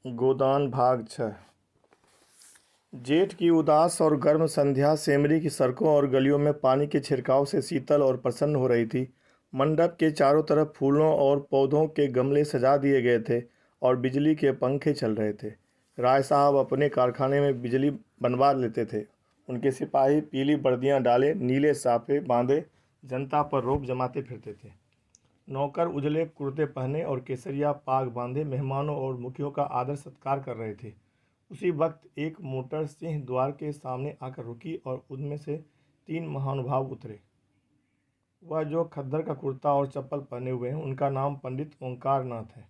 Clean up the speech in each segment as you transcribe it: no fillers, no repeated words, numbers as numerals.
गोदान भाग 6। जेठ की उदास और गर्म संध्या सेमरी की सड़कों और गलियों में पानी के छिड़काव से शीतल और प्रसन्न हो रही थी। मंडप के चारों तरफ फूलों और पौधों के गमले सजा दिए गए थे और बिजली के पंखे चल रहे थे। राय साहब अपने कारखाने में बिजली बनवा लेते थे। उनके सिपाही पीली वर्दियां डाले, नीले साफे बांधे जनता पर रौब जमाते फिरते थे। नौकर उजले कुर्ते पहने और केसरिया पाग बांधे मेहमानों और मुखियों का आदर सत्कार कर रहे थे। उसी वक्त एक मोटर सिंह द्वार के सामने आकर रुकी और उनमें से 3 महानुभाव उतरे। वह जो खद्दर का कुर्ता और चप्पल पहने हुए हैं, उनका नाम पंडित ओंकार नाथ है।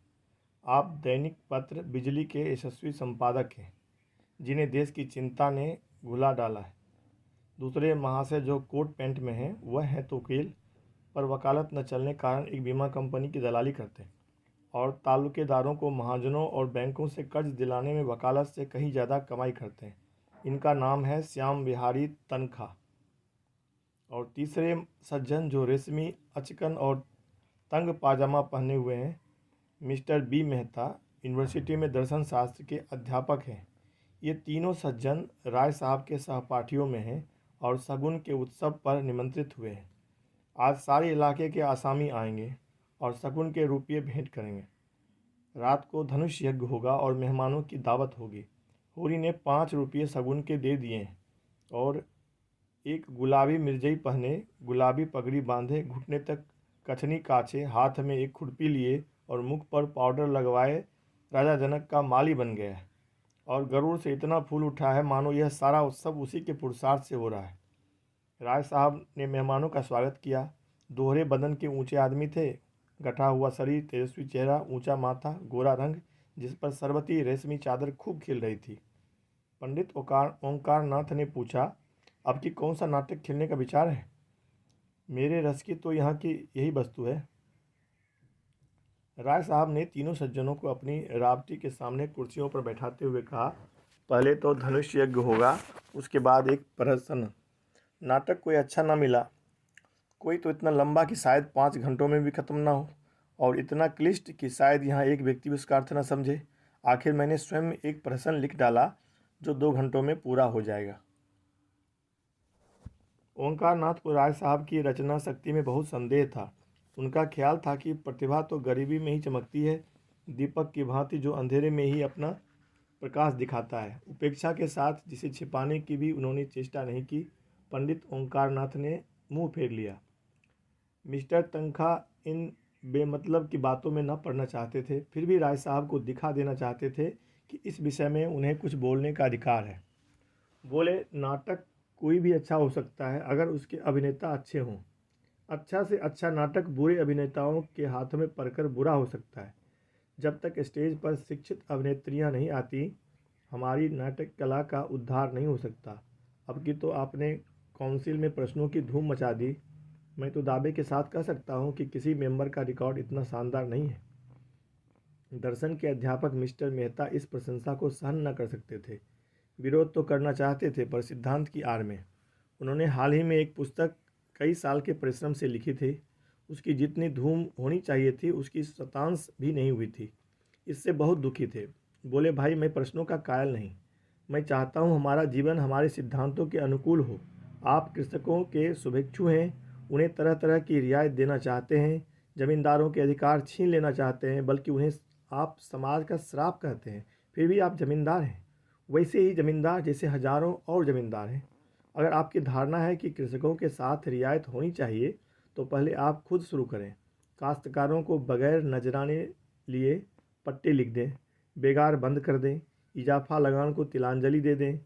आप दैनिक पत्र बिजली के यशस्वी संपादक हैं, जिन्हें देश की चिंता ने घुला डाला है। दूसरे महाशय जो कोट पैंट में हैं, वह हैं तो वकील, पर वकालत न चलने के कारण एक बीमा कंपनी की दलाली करते हैं और तालुकेदारों को महाजनों और बैंकों से कर्ज दिलाने में वकालत से कहीं ज़्यादा कमाई करते हैं। इनका नाम है श्याम बिहारी तनखा। और तीसरे सज्जन जो रेशमी अचकन और तंग पाजामा पहने हुए हैं, मिस्टर बी मेहता, यूनिवर्सिटी में दर्शन शास्त्र के अध्यापक हैं। ये तीनों सज्जन राय साहब के सहपाठियों में हैं और शगुन के उत्सव पर निमंत्रित हुए हैं। आज सारे इलाके के आसामी आएंगे और शगुन के रुपये भेंट करेंगे। रात को धनुष यज्ञ होगा और मेहमानों की दावत होगी। होरी ने 5 रुपये शगुन के दे दिए हैं और एक गुलाबी मिर्जई पहने, गुलाबी पगड़ी बांधे, घुटने तक कछनी काछे, हाथ में एक खुरपी लिए और मुख पर पाउडर लगवाए राजा जनक का माली बन गया है और गरुड़ से इतना फूल उठा है मानो यह सारा उत्सव उसी के पुरुषार्थ से हो रहा है। राय साहब ने मेहमानों का स्वागत किया। दोहरे बदन के ऊंचे आदमी थे, गठा हुआ शरीर, तेजस्वी चेहरा, ऊंचा माथा, गोरा रंग जिस पर सरबती रेशमी चादर खूब खिल रही थी। पंडित ओंकार नाथ ने पूछा, अब की कौन सा नाटक खेलने का विचार है? मेरे रस की तो यहाँ की यही वस्तु है। राय साहब ने तीनों सज्जनों को अपनी रावटी के सामने कुर्सियों पर बैठाते हुए कहा, पहले तो धनुष यज्ञ होगा, उसके बाद एक प्रहसन। नाटक कोई अच्छा ना मिला, कोई तो इतना लंबा कि शायद 5 घंटों में भी खत्म ना हो, और इतना क्लिष्ट कि शायद यहाँ एक व्यक्ति भी उसका अर्थ न समझे। आखिर मैंने स्वयं एक प्रहसन लिख डाला जो 2 घंटों में पूरा हो जाएगा। ओंकार नाथ को राय साहब की रचना शक्ति में बहुत संदेह था। उनका ख्याल था कि प्रतिभा तो गरीबी में ही चमकती है, दीपक की भांति जो अंधेरे में ही अपना प्रकाश दिखाता है। उपेक्षा के साथ जिसे छिपाने की भी उन्होंने चेष्टा नहीं की। पंडित ओंकार नाथ ने मुंह फेर लिया। मिस्टर तनखा इन बेमतलब की बातों में न पड़ना चाहते थे, फिर भी राय साहब को दिखा देना चाहते थे कि इस विषय में उन्हें कुछ बोलने का अधिकार है। बोले, नाटक कोई भी अच्छा हो सकता है अगर उसके अभिनेता अच्छे हों। अच्छा से अच्छा नाटक बुरे अभिनेताओं के हाथों में पड़कर बुरा हो सकता है। जब तक स्टेज पर शिक्षित अभिनेत्रियां नहीं आती, हमारी नाटक कला का उद्धार नहीं हो सकता। अब की तो आपने काउंसिल में प्रश्नों की धूम मचा दी। मैं तो दावे के साथ कह सकता हूँ कि किसी मेंबर का रिकॉर्ड इतना शानदार नहीं है। दर्शन के अध्यापक मिस्टर मेहता इस प्रशंसा को सहन न कर सकते थे। विरोध तो करना चाहते थे, पर सिद्धांत की आड़ में। उन्होंने हाल ही में एक पुस्तक कई साल के परिश्रम से लिखी थी। उसकी जितनी धूम होनी चाहिए थी, उसकी शतांश भी नहीं हुई थी। इससे बहुत दुखी थे। बोले, भाई मैं प्रश्नों का कायल नहीं। मैं चाहता हूँ हमारा जीवन हमारे सिद्धांतों के अनुकूल हो। आप कृषकों के शुभेच्छु हैं, उन्हें तरह तरह की रियायत देना चाहते हैं, जमींदारों के अधिकार छीन लेना चाहते हैं, बल्कि उन्हें आप समाज का श्राप कहते हैं। फिर भी आप जमींदार हैं, वैसे ही जमींदार जैसे हजारों और जमींदार हैं। अगर आपकी धारणा है कि कृषकों के साथ रियायत होनी चाहिए, तो पहले आप खुद शुरू करें। काश्तकारों को बगैर नजराने लिए पट्टे लिख दें, बेगार बंद कर दें, इजाफा लगान को तिलांजलि दे दें,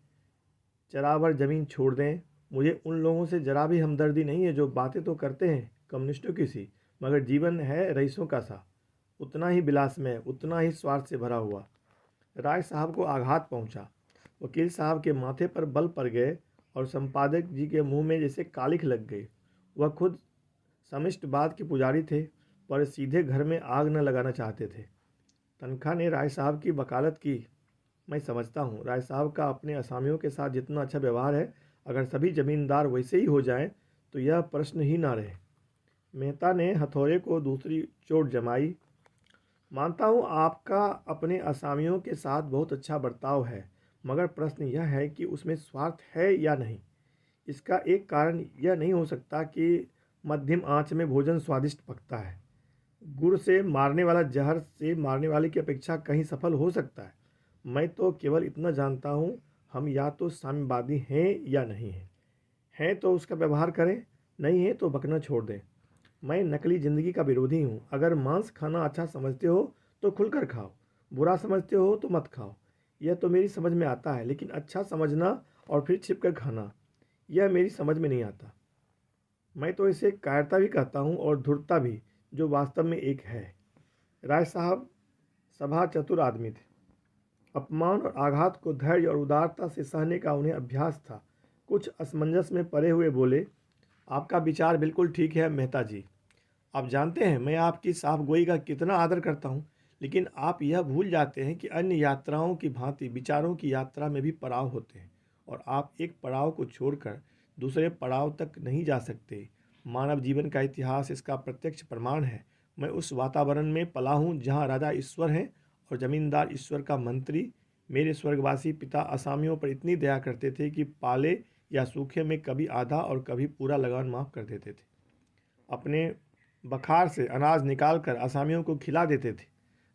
चरावर ज़मीन छोड़ दें। मुझे उन लोगों से जरा भी हमदर्दी नहीं है जो बातें तो करते हैं कम्युनिस्टों की सी, मगर जीवन है रईसों का सा, उतना ही विलासमय, उतना ही स्वार्थ से भरा हुआ। राय साहब को आघात पहुंचा। वकील साहब के माथे पर बल पड़ गए और संपादक जी के मुंह में जैसे कालिख लग गई। वह खुद समिष्टवाद के पुजारी थे, पर सीधे घर में आग न लगाना चाहते थे। तनखा ने राय साहब की वकालत की। मैं समझता हूँ राय साहब का अपने असामियों के साथ जितना अच्छा व्यवहार है, अगर सभी जमींदार वैसे ही हो जाएं तो यह प्रश्न ही ना रहे। मेहता ने हथौड़े को दूसरी चोट जमाई। मानता हूँ आपका अपने असामियों के साथ बहुत अच्छा बर्ताव है, मगर प्रश्न यह है कि उसमें स्वार्थ है या नहीं। इसका एक कारण यह नहीं हो सकता कि मध्यम आंच में भोजन स्वादिष्ट पकता है। गुड़ से मारने वाला जहर से मारने वाले की अपेक्षा कहीं सफल हो सकता है। मैं तो केवल इतना जानता हूँ, हम या तो साम्यवादी हैं या नहीं हैं तो उसका व्यवहार करें, नहीं है तो बकना छोड़ दें। मैं नकली ज़िंदगी का विरोधी हूँ। अगर मांस खाना अच्छा समझते हो तो खुलकर खाओ, बुरा समझते हो तो मत खाओ। यह तो मेरी समझ में आता है, लेकिन अच्छा समझना और फिर छिप कर खाना, यह मेरी समझ में नहीं आता। मैं तो इसे कायरता भी कहता हूँ और धूर्तता भी, जो वास्तव में एक है। राय साहब सभा चतुर आदमी थे। अपमान और आघात को धैर्य और उदारता से सहने का उन्हें अभ्यास था। कुछ असमंजस में पड़े हुए बोले, आपका विचार बिल्कुल ठीक है मेहता जी। आप जानते हैं मैं आपकी साफ गोई का कितना आदर करता हूँ, लेकिन आप यह भूल जाते हैं कि अन्य यात्राओं की भांति विचारों की यात्रा में भी पड़ाव होते हैं, और आप एक पड़ाव को छोड़कर दूसरे पड़ाव तक नहीं जा सकते। मानव जीवन का इतिहास इसका प्रत्यक्ष प्रमाण है। मैं उस वातावरण में पला हूँ जहाँ राजा ईश्वर हैं और जमींदार ईश्वर का मंत्री। मेरे स्वर्गवासी पिता असामियों पर इतनी दया करते थे कि पाले या सूखे में कभी आधा और कभी पूरा लगान माफ़ कर देते थे। अपने बखार से अनाज निकालकर असामियों को खिला देते थे।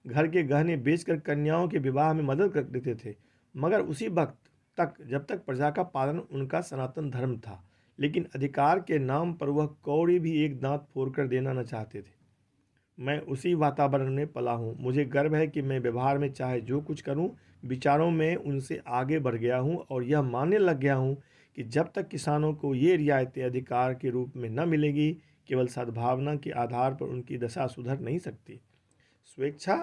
घर के गहने बेचकर कन्याओं के विवाह में मदद कर देते थे, मगर उसी वक्त तक जब तक प्रजा का पालन उनका सनातन धर्म था। लेकिन अधिकार के नाम पर वह कौड़ी भी एक दांत फोड़कर देना न चाहते थे। मैं उसी वातावरण में पला हूँ। मुझे गर्व है कि मैं व्यवहार में चाहे जो कुछ करूँ, विचारों में उनसे आगे बढ़ गया हूँ और यह मानने लग गया हूँ कि जब तक किसानों को ये रियायतें अधिकार के रूप में न मिलेगी, केवल सद्भावना के आधार पर उनकी दशा सुधर नहीं सकती। स्वेच्छा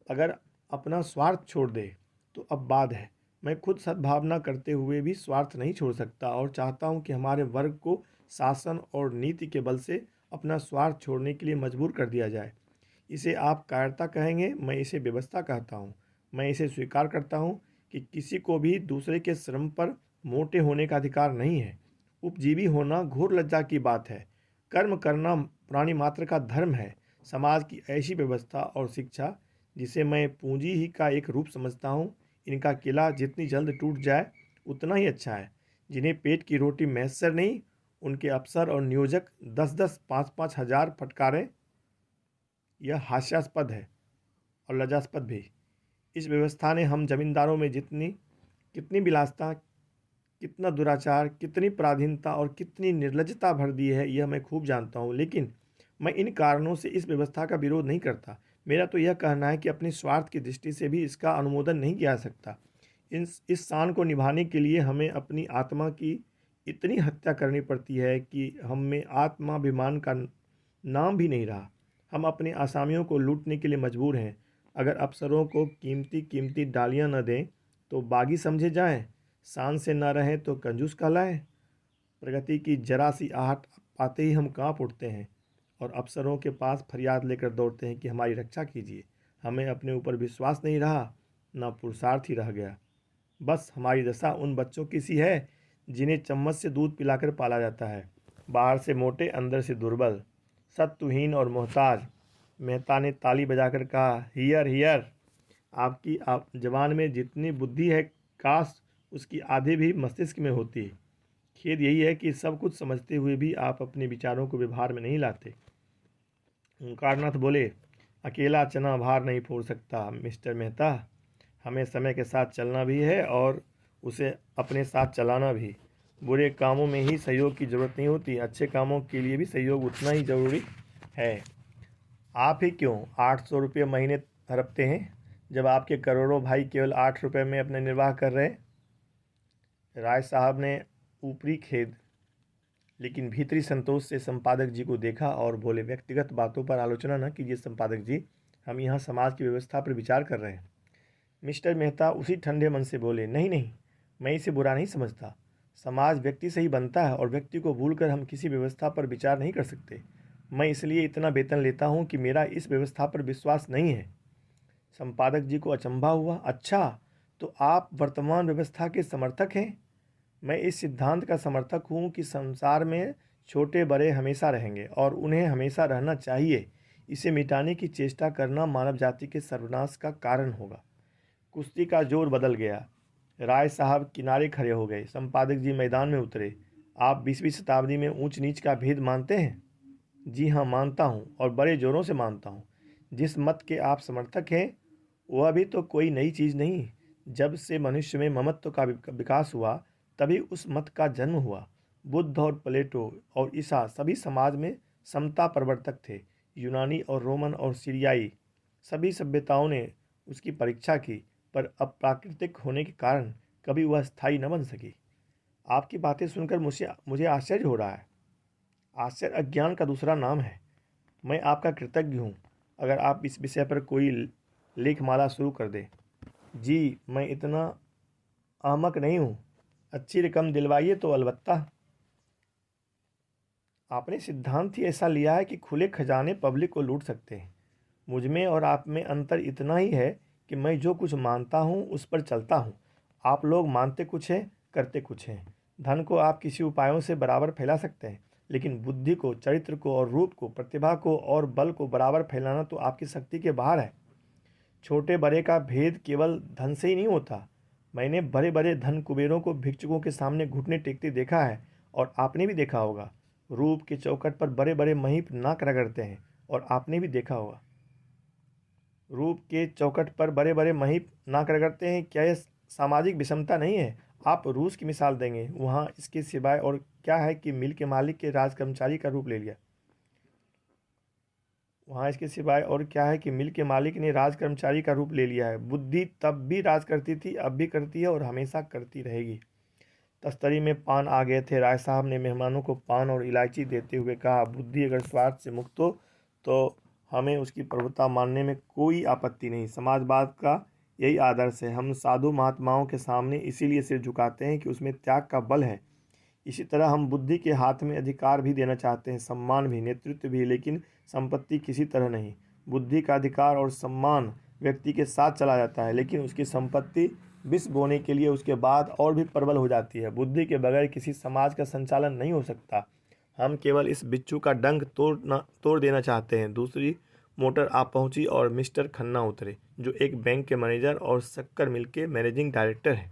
अगर अपना स्वार्थ छोड़ दे तो अब बात है। मैं खुद सद्भावना करते हुए भी स्वार्थ नहीं छोड़ सकता और चाहता हूं कि हमारे वर्ग को शासन और नीति के बल से अपना स्वार्थ छोड़ने के लिए मजबूर कर दिया जाए। इसे आप कायरता कहेंगे, मैं इसे व्यवस्था कहता हूँ। मैं इसे स्वीकार करता हूँ कि किसी को भी दूसरे के श्रम पर मोटे होने का अधिकार नहीं है। उपजीवी होना घोर लज्जा की बात है। कर्म करना प्राणी मात्र का धर्म है। समाज की ऐसी व्यवस्था और शिक्षा, जिसे मैं पूंजी ही का एक रूप समझता हूँ, इनका किला जितनी जल्द टूट जाए उतना ही अच्छा है। जिन्हें पेट की रोटी मैसर नहीं, उनके अफसर और नियोजक 10-10, 5-5 हज़ार फटकारें, यह हास्यास्पद है और लज्जास्पद भी। इस व्यवस्था ने हम जमींदारों में जितनी कितनी विलासिता, कितना दुराचार, कितनी पराधीनता और कितनी निर्लज्जता भर दी है, यह मैं खूब जानता हूँ। लेकिन मैं इन कारणों से इस व्यवस्था का विरोध नहीं करता। मेरा तो यह कहना है कि अपने स्वार्थ की दृष्टि से भी इसका अनुमोदन नहीं किया जा सकता। इस शान को निभाने के लिए हमें अपनी आत्मा की इतनी हत्या करनी पड़ती है कि हम में आत्माभिमान का नाम भी नहीं रहा। हम अपने आसामियों को लूटने के लिए मजबूर हैं। अगर अफसरों को कीमती कीमती डालियाँ न दें तो बागी समझे जाएं, शान से न रहें तो कंजूस कहलाएं। प्रगति की जरा सी आहट पाते ही हम कांप उठते हैं और अफसरों के पास फरियाद लेकर दौड़ते हैं कि हमारी रक्षा कीजिए। हमें अपने ऊपर विश्वास नहीं रहा, ना पुरुषार्थ ही रह गया। बस हमारी दशा उन बच्चों की सी है जिन्हें चम्मच से दूध पिलाकर पाला जाता है, बाहर से मोटे अंदर से दुर्बल, सत्वहीन और मोहताज। मेहता ने ताली बजाकर कहा, हियर हियर। आपकी आप जवान में जितनी बुद्धि है, काश उसकी आधी भी मस्तिष्क में होती। खेद यही है कि सब कुछ समझते हुए भी आप अपने विचारों को व्यवहार में नहीं लाते। ओंकारनाथ बोले, अकेला चना भार नहीं फोड़ सकता मिस्टर मेहता। हमें समय के साथ चलना भी है और उसे अपने साथ चलाना भी। बुरे कामों में ही सहयोग की ज़रूरत नहीं होती, अच्छे कामों के लिए भी सहयोग उतना ही ज़रूरी है। आप ही क्यों 800 रुपये महीने हड़पते हैं, जब आपके करोड़ों भाई केवल 8 रुपये में अपना निर्वाह कर रहे। राय साहब ने ऊपरी खेद लेकिन भीतरी संतोष से संपादक जी को देखा और बोले, व्यक्तिगत बातों पर आलोचना न कीजिए संपादक जी, हम यहाँ समाज की व्यवस्था पर विचार कर रहे हैं। मिस्टर मेहता उसी ठंडे मन से बोले, नहीं नहीं, मैं इसे बुरा नहीं समझता। समाज व्यक्ति से ही बनता है और व्यक्ति को भूलकर हम किसी व्यवस्था पर विचार नहीं कर सकते। मैं इसलिए इतना वेतन लेता हूँ कि मेरा इस व्यवस्था पर विश्वास नहीं है। संपादक जी को अचंभा हुआ, अच्छा तो आप वर्तमान व्यवस्था के समर्थक हैं। मैं इस सिद्धांत का समर्थक हूँ कि संसार में छोटे बड़े हमेशा रहेंगे और उन्हें हमेशा रहना चाहिए। इसे मिटाने की चेष्टा करना मानव जाति के सर्वनाश का कारण होगा। कुश्ती का जोर बदल गया। राय साहब किनारे खड़े हो गए। संपादक जी मैदान में उतरे। आप 20वीं शताब्दी में ऊंच नीच का भेद मानते हैं? जी हाँ, मानता हूँ, और बड़े जोरों से मानता हूँ। जिस मत के आप समर्थक हैं वह भी तो कोई नई चीज़ नहीं। जब से मनुष्य में ममत्व का विकास हुआ तभी उस मत का जन्म हुआ। बुद्ध और प्लेटो और ईसा सभी समाज में समता प्रवर्तक थे। यूनानी और रोमन और सीरियाई सभी सभ्यताओं ने उसकी परीक्षा की, पर अप्राकृतिक होने के कारण कभी वह स्थायी न बन सकी। आपकी बातें सुनकर मुझे आश्चर्य हो रहा है। आश्चर्य अज्ञान का दूसरा नाम है। मैं आपका कृतज्ञ हूँ अगर आप इस विषय पर कोई लेखमाला शुरू कर दें। जी, मैं इतना अहमक नहीं हूँ। अच्छी रकम दिलवाइए तो अलबत्ता। आपने सिद्धांत ही ऐसा लिया है कि खुले खजाने पब्लिक को लूट सकते हैं। मुझ में और आप में अंतर इतना ही है कि मैं जो कुछ मानता हूँ उस पर चलता हूँ। आप लोग मानते कुछ हैं, करते कुछ हैं। धन को आप किसी उपायों से बराबर फैला सकते हैं, लेकिन बुद्धि को, चरित्र को और रूप को, प्रतिभा को और बल को बराबर फैलाना तो आपकी शक्ति के बाहर है। छोटे बड़े का भेद केवल धन से ही नहीं होता। मैंने बड़े बड़े धन कुबेरों को भिक्षुकों के सामने घुटने टेकते देखा है, और आपने भी देखा होगा। रूप के चौखट पर बड़े बड़े महीप नाक रगड़ते हैं, और आपने भी देखा होगा। रूप के चौखट पर बड़े बड़े महीप नाक रगड़ते हैं। क्या यह सामाजिक विषमता नहीं है? आप रूस की मिसाल देंगे, वहाँ इसके सिवाय और क्या है कि मिल के मालिक के राज कर्मचारी का रूप ले लिया। वहाँ इसके सिवाय और क्या है कि मिल के मालिक ने राज कर्मचारी का रूप ले लिया है। बुद्धि तब भी राज करती थी, अब भी करती है, और हमेशा करती रहेगी। तस्तरी में पान आ गए थे। राय साहब ने मेहमानों को पान और इलायची देते हुए कहा, बुद्धि अगर स्वार्थ से मुक्त हो तो हमें उसकी प्रभुता मानने में कोई आपत्ति नहीं। समाजवाद का यही आदर्श है। हम साधु महात्माओं के सामने इसीलिए सिर झुकाते हैं कि उसमें त्याग का बल है। इसी तरह हम बुद्धि के हाथ में अधिकार भी देना चाहते हैं, सम्मान भी, नेतृत्व भी, लेकिन संपत्ति किसी तरह नहीं। बुद्धि का अधिकार और सम्मान व्यक्ति के साथ चला जाता है, लेकिन उसकी संपत्ति विष बोने के लिए उसके बाद और भी प्रबल हो जाती है। बुद्धि के बगैर किसी समाज का संचालन नहीं हो सकता। हम केवल इस बिच्छू का डंक तोड़ देना चाहते हैं। दूसरी मोटर आ पहुंची और मिस्टर खन्ना उतरे, जो एक बैंक के मैनेजर और शक्कर मिल के मैनेजिंग डायरेक्टर हैं।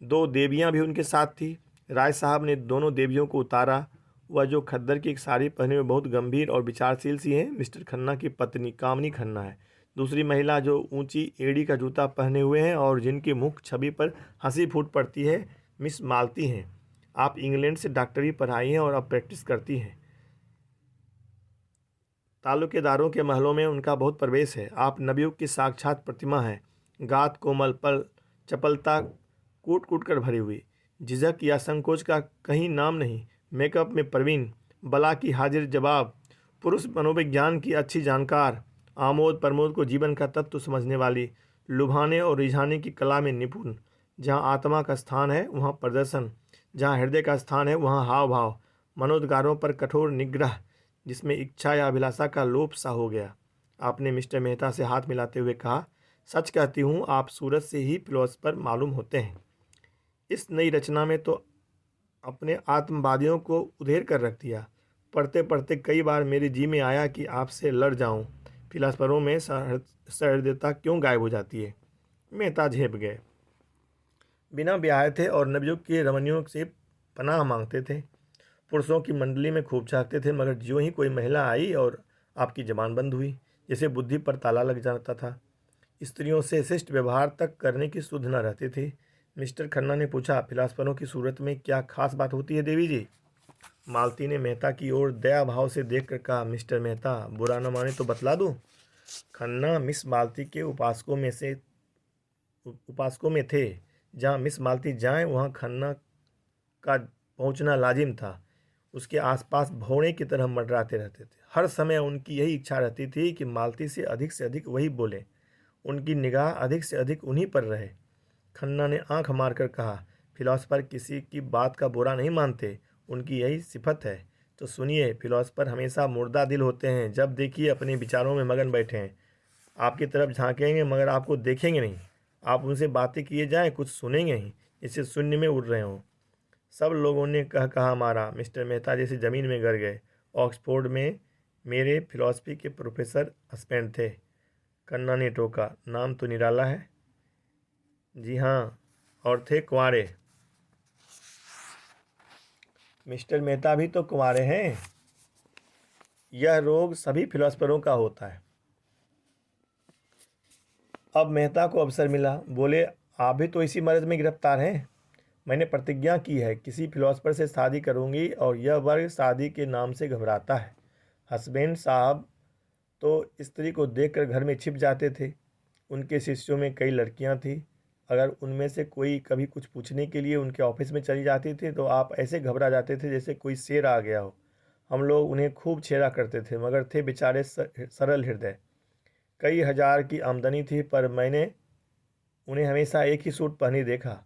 दो देवियां भी उनके साथ थी। राय साहब ने दोनों देवियों को उतारा। वह जो खद्दर की एक साड़ी पहने हुए बहुत गंभीर और विचारशील सी हैं, मिस्टर खन्ना की पत्नी कामनी खन्ना है। दूसरी महिला जो ऊंची एड़ी का जूता पहने हुए हैं और जिनकी मुख छवि पर हंसी फूट पड़ती है, मिस मालती हैं। आप इंग्लैंड से डॉक्टरी पढ़ाई हैं और अब प्रैक्टिस करती हैं। तालुकेदारों के महलों में उनका बहुत प्रवेश है। आप नवयुग की साक्षात प्रतिमा हैं। गात कोमल, पर चपलता कूट कूट कर भरी हुई। झिझक या संकोच का कहीं नाम नहीं। मेकअप में प्रवीण, बला की हाजिर जवाब, पुरुष मनोविज्ञान की अच्छी जानकार, आमोद प्रमोद को जीवन का तत्व समझने वाली, लुभाने और रिझाने की कला में निपुण। जहाँ आत्मा का स्थान है वहाँ प्रदर्शन, जहाँ हृदय का स्थान है वहाँ हाव भाव। मनोद्गारों पर कठोर निग्रह, जिसमें इच्छा या अभिलाषा का लोप सा हो गया। आपने मिस्टर मेहता से हाथ मिलाते हुए कहा, सच कहती हूँ, आप सूरत से ही फिलोसफर मालूम होते हैं। इस नई रचना में तो अपने आत्मवादियों को उधेड़ कर रख दिया। पढ़ते पढ़ते कई बार मेरे जी में आया कि आपसे लड़ जाऊं। फिलोसफरों में सहृदयता क्यों गायब हो जाती है? मेहता झेप गए। बिना ब्याहे थे और नवयुग के रमणियों से पनाह मांगते थे। पुरुषों की मंडली में खूब झाँकते थे, मगर ज्यों ही कोई महिला आई और आपकी जबान बंद हुई, जैसे बुद्धि पर ताला लग जाता था। स्त्रियों से शिष्ट व्यवहार तक करने की सुध न रहती थी। मिस्टर खन्ना ने पूछा, फिलासफरों की सूरत में क्या खास बात होती है देवी जी? मालती ने मेहता की ओर दया भाव से देखकर कहा, मिस्टर मेहता, बुरा न माने तो बतला दूं। खन्ना मिस मालती के उपासकों में थे। जहाँ मिस मालती जाएं वहाँ खन्ना का पहुँचना लाजिम था। उसके आसपास भौरे की तरह मंडराते रहते थे। हर समय उनकी यही इच्छा रहती थी कि मालती से अधिक वही बोले, उनकी निगाह अधिक से अधिक उन्हीं पर रहे। खन्ना ने आंख मारकर कहा, फिलोसफर किसी की बात का बुरा नहीं मानते, उनकी यही सिफत है। तो सुनिए, फिलोसफर हमेशा मुर्दा दिल होते हैं। जब देखिए अपने विचारों में मगन बैठे हैं, आपकी तरफ झांकेंगे मगर आपको देखेंगे नहीं। आप उनसे बातें किए जाएं, कुछ सुनेंगे ही, जैसे शून्य में उड़ रहे हों। सब लोगों ने कहा मारा। मिस्टर मेहता जैसे ज़मीन में गिर गए। ऑक्सफोर्ड में मेरे फिलॉसफी के प्रोफेसर हस्बैंड थे। कन्ना ने टोका। नाम तो निराला है। जी हाँ, और थे कुंवारे। मिस्टर मेहता भी तो कुंवारे हैं। यह रोग सभी फिलोसफरों का होता है। अब मेहता को अवसर मिला। बोले, आप भी तो इसी मर्ज में गिरफ्तार हैं। मैंने प्रतिज्ञा की है, किसी फिलोसफर से शादी करूंगी, और यह वर्ग शादी के नाम से घबराता है। हस्बैंड साहब तो स्त्री को देखकर घर में छिप जाते थे। उनके शिष्यों में कई लड़कियां थीं। अगर उनमें से कोई कभी कुछ पूछने के लिए उनके ऑफिस में चली जाती थी तो आप ऐसे घबरा जाते थे जैसे कोई शेर आ गया हो। हम लोग उन्हें खूब छेड़ा करते थे, मगर थे बेचारे सरल हृदय। कई हजार की आमदनी थी, पर मैंने उन्हें हमेशा एक ही सूट पहने देखा।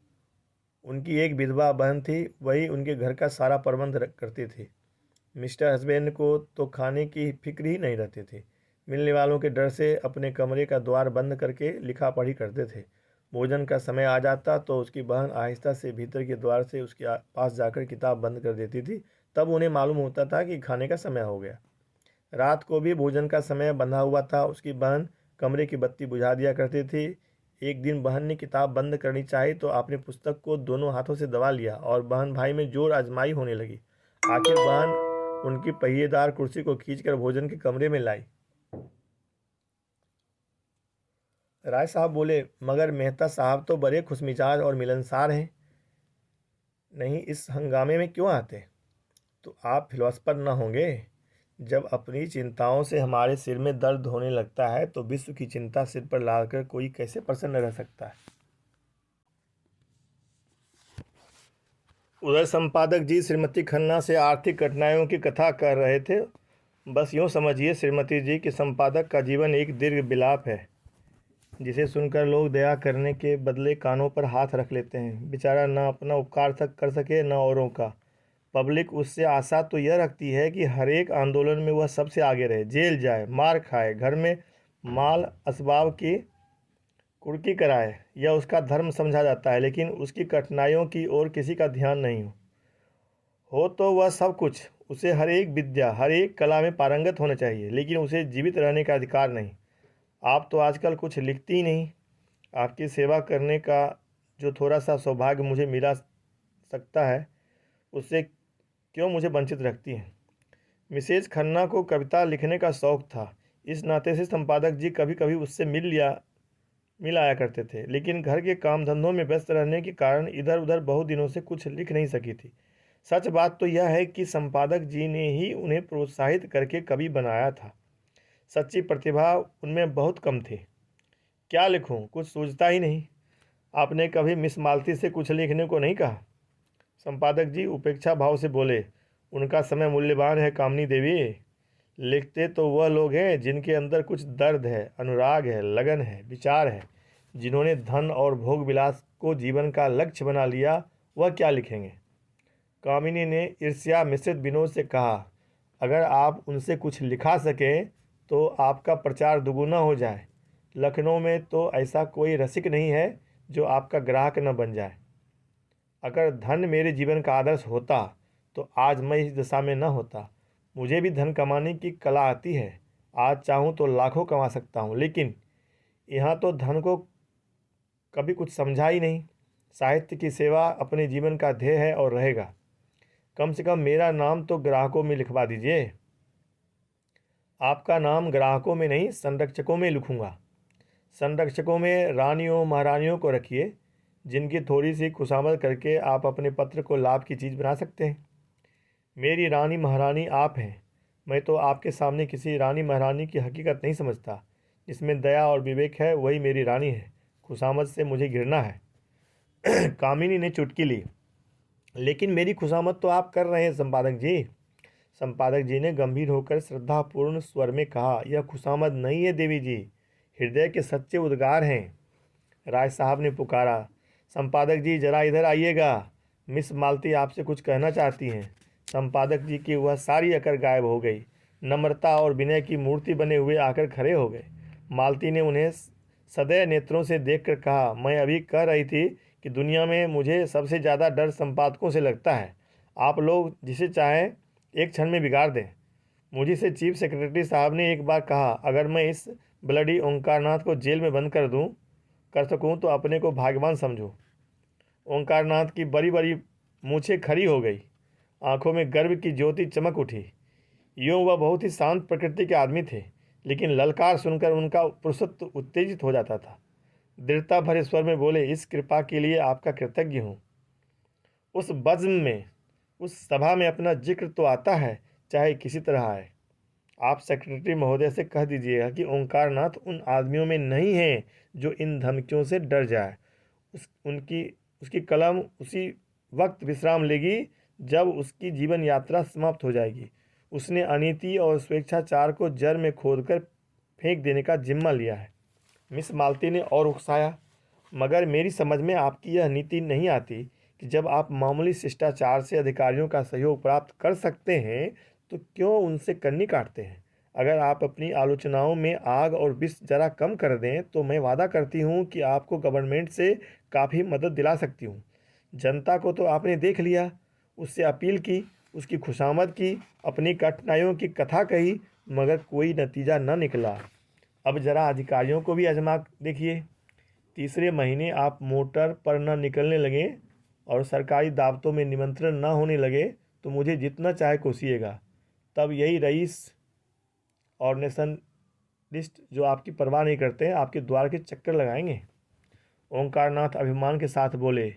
उनकी एक विधवा बहन थी, वही उनके घर का सारा प्रबंध करती थी। मिस्टर हस्बैंड को तो खाने की फिक्र ही नहीं रहती थी। मिलने वालों के डर से अपने कमरे का द्वार बंद करके लिखा पढ़ी करते थे। भोजन का समय आ जाता तो उसकी बहन आहिस्ता से भीतर के द्वार से उसके पास जाकर किताब बंद कर देती थी। तब उन्हें मालूम होता था कि खाने का समय हो गया। रात को भी भोजन का समय बंधा हुआ था। उसकी बहन कमरे की बत्ती बुझा दिया करती थी। एक दिन बहन ने किताब बंद करनी चाहिए तो आपने पुस्तक को दोनों हाथों से दबा लिया और बहन भाई में जोर आजमाई होने लगी। आखिर बहन उनकी पहिएदार कुर्सी को खींचकर भोजन के कमरे में लाई। राय साहब बोले, मगर मेहता साहब तो बड़े खुशमिजाज और मिलनसार हैं, नहीं इस हंगामे में क्यों आते? तो आप फिलोसफर न होंगे? जब अपनी चिंताओं से हमारे सिर में दर्द होने लगता है तो विश्व की चिंता सिर पर लादकर कोई कैसे प्रसन्न रह सकता है? उधर संपादक जी श्रीमती खन्ना से आर्थिक कठिनाइयों की कथा कर रहे थे। बस यूँ समझिए श्रीमती जी कि संपादक का जीवन एक दीर्घ विलाप है, जिसे सुनकर लोग दया करने के बदले कानों पर हाथ रख लेते हैं। बेचारा न अपना उपकार तक कर सके न औरों का। पब्लिक उससे आशा तो यह रखती है कि हर एक आंदोलन में वह सबसे आगे रहे, जेल जाए, मार खाए, घर में माल असबाब की कुर्की कराए। यह उसका धर्म समझा जाता है, लेकिन उसकी कठिनाइयों की ओर किसी का ध्यान नहीं हो तो वह सब कुछ, उसे हर एक विद्या, हर एक कला में पारंगत होना चाहिए, लेकिन उसे जीवित रहने का अधिकार नहीं। आप तो आजकल कुछ लिखती ही नहीं। आपकी सेवा करने का जो थोड़ा सा सौभाग्य मुझे मिला सकता है, उससे क्यों मुझे वंचित रखती हैं? मिसेज खन्ना को कविता लिखने का शौक था। इस नाते से संपादक जी कभी कभी उससे मिल आया करते थे, लेकिन घर के काम धंधों में व्यस्त रहने के कारण इधर उधर बहुत दिनों से कुछ लिख नहीं सकी थी। सच बात तो यह है कि संपादक जी ने ही उन्हें प्रोत्साहित करके कवि बनाया था। सच्ची प्रतिभा उनमें बहुत कम थी। क्या लिखूं, कुछ सूझता ही नहीं। आपने कभी मिस मालती से कुछ लिखने को नहीं कहा? संपादक जी उपेक्षा भाव से बोले, उनका समय मूल्यवान है कामनी देवी। लिखते तो वह लोग हैं जिनके अंदर कुछ दर्द है, अनुराग है, लगन है, विचार है। जिन्होंने धन और भोग विलास को जीवन का लक्ष्य बना लिया, वह क्या लिखेंगे? कामिनी ने ईर्ष्या मिश्रित विनोद से कहा, अगर आप उनसे कुछ लिखा सकें तो आपका प्रचार दुगुना हो जाए। लखनऊ में तो ऐसा कोई रसिक नहीं है जो आपका ग्राहक न बन जाए। अगर धन मेरे जीवन का आदर्श होता तो आज मैं इस दशा में न होता। मुझे भी धन कमाने की कला आती है। आज चाहूँ तो लाखों कमा सकता हूँ, लेकिन यहाँ तो धन को कभी कुछ समझा ही नहीं। साहित्य की सेवा अपने जीवन का ध्येय है और रहेगा। कम से कम मेरा नाम तो ग्राहकों में लिखवा दीजिए। आपका नाम ग्राहकों में नहीं, संरक्षकों में लिखूंगा। संरक्षकों में रानियों महारानियों को रखिए, जिनकी थोड़ी सी खुशामद करके आप अपने पत्र को लाभ की चीज़ बना सकते हैं। मेरी रानी महारानी आप हैं। मैं तो आपके सामने किसी रानी महारानी की हकीकत नहीं समझता। जिसमें दया और विवेक है वही मेरी रानी है। खुशामद से मुझे घृणा है। कामिनी ने चुटकी ली। लेकिन मेरी खुशामद तो आप कर रहे हैं संपादक जी। संपादक जी ने गंभीर होकर श्रद्धापूर्ण स्वर में कहा, यह खुशामद नहीं है देवी जी, हृदय के सच्चे उद्गार हैं। राय साहब ने पुकारा, संपादक जी जरा इधर आइएगा, मिस मालती आपसे कुछ कहना चाहती हैं। संपादक जी की वह सारी अकड़ गायब हो गई। नम्रता और विनय की मूर्ति बने हुए आकर खड़े हो गए। मालती ने उन्हें सदैव नेत्रों से देखकर कहा, मैं अभी कह रही थी कि दुनिया में मुझे सबसे ज़्यादा डर संपादकों से लगता है। आप लोग जिसे चाहें एक क्षण में बिगाड़ दें। मुझे से चीफ सेक्रेटरी साहब ने एक बार कहा, अगर मैं इस ब्लडी ओंकारनाथ को जेल में बंद कर सकूं तो अपने को भाग्यवान समझो। ओंकारनाथ की बड़ी बड़ी मूछें खड़ी हो गई, आंखों में गर्व की ज्योति चमक उठी। यूँ वह बहुत ही शांत प्रकृति के आदमी थे, लेकिन ललकार सुनकर उनका पुरुषत्व उत्तेजित हो जाता था। दृढ़ता भरे स्वर में बोले, इस कृपा के लिए आपका कृतज्ञ हूँ। उस बज़्म में, उस सभा में अपना जिक्र तो आता है, चाहे किसी तरह आए। आप सेक्रेटरी महोदय से कह दीजिएगा कि ओंकारनाथ उन आदमियों में नहीं हैं जो इन धमकियों से डर जाए। उसकी कलम उसी वक्त विश्राम लेगी जब उसकी जीवन यात्रा समाप्त हो जाएगी। उसने अनीति और स्वेच्छाचार को जड़ में खोदकर फेंक देने का जिम्मा लिया है। मिस मालती ने और उकसाया, मगर मेरी समझ में आपकी यह नीति नहीं आती कि जब आप मामूली शिष्टाचार से अधिकारियों का सहयोग प्राप्त कर सकते हैं तो क्यों उनसे कन्नी काटते हैं। अगर आप अपनी आलोचनाओं में आग और विष जरा कम कर दें तो मैं वादा करती हूँ कि आपको गवर्नमेंट से काफ़ी मदद दिला सकती हूँ। जनता को तो आपने देख लिया, उससे अपील की, उसकी खुशामद की, अपनी कठिनाइयों की कथा कही, मगर कोई नतीजा न निकला। अब जरा अधिकारियों को भी आजमा देखिए। तीसरे महीने आप मोटर पर न निकलने लगे और सरकारी दावतों में निमंत्रण न होने लगे तो मुझे जितना चाहे कोसिएगा, तब यही रईस और नेशनलिस्ट जो आपकी परवाह नहीं करते हैं आपके द्वार के चक्कर लगाएंगे। ओंकारनाथ अभिमान के साथ बोले,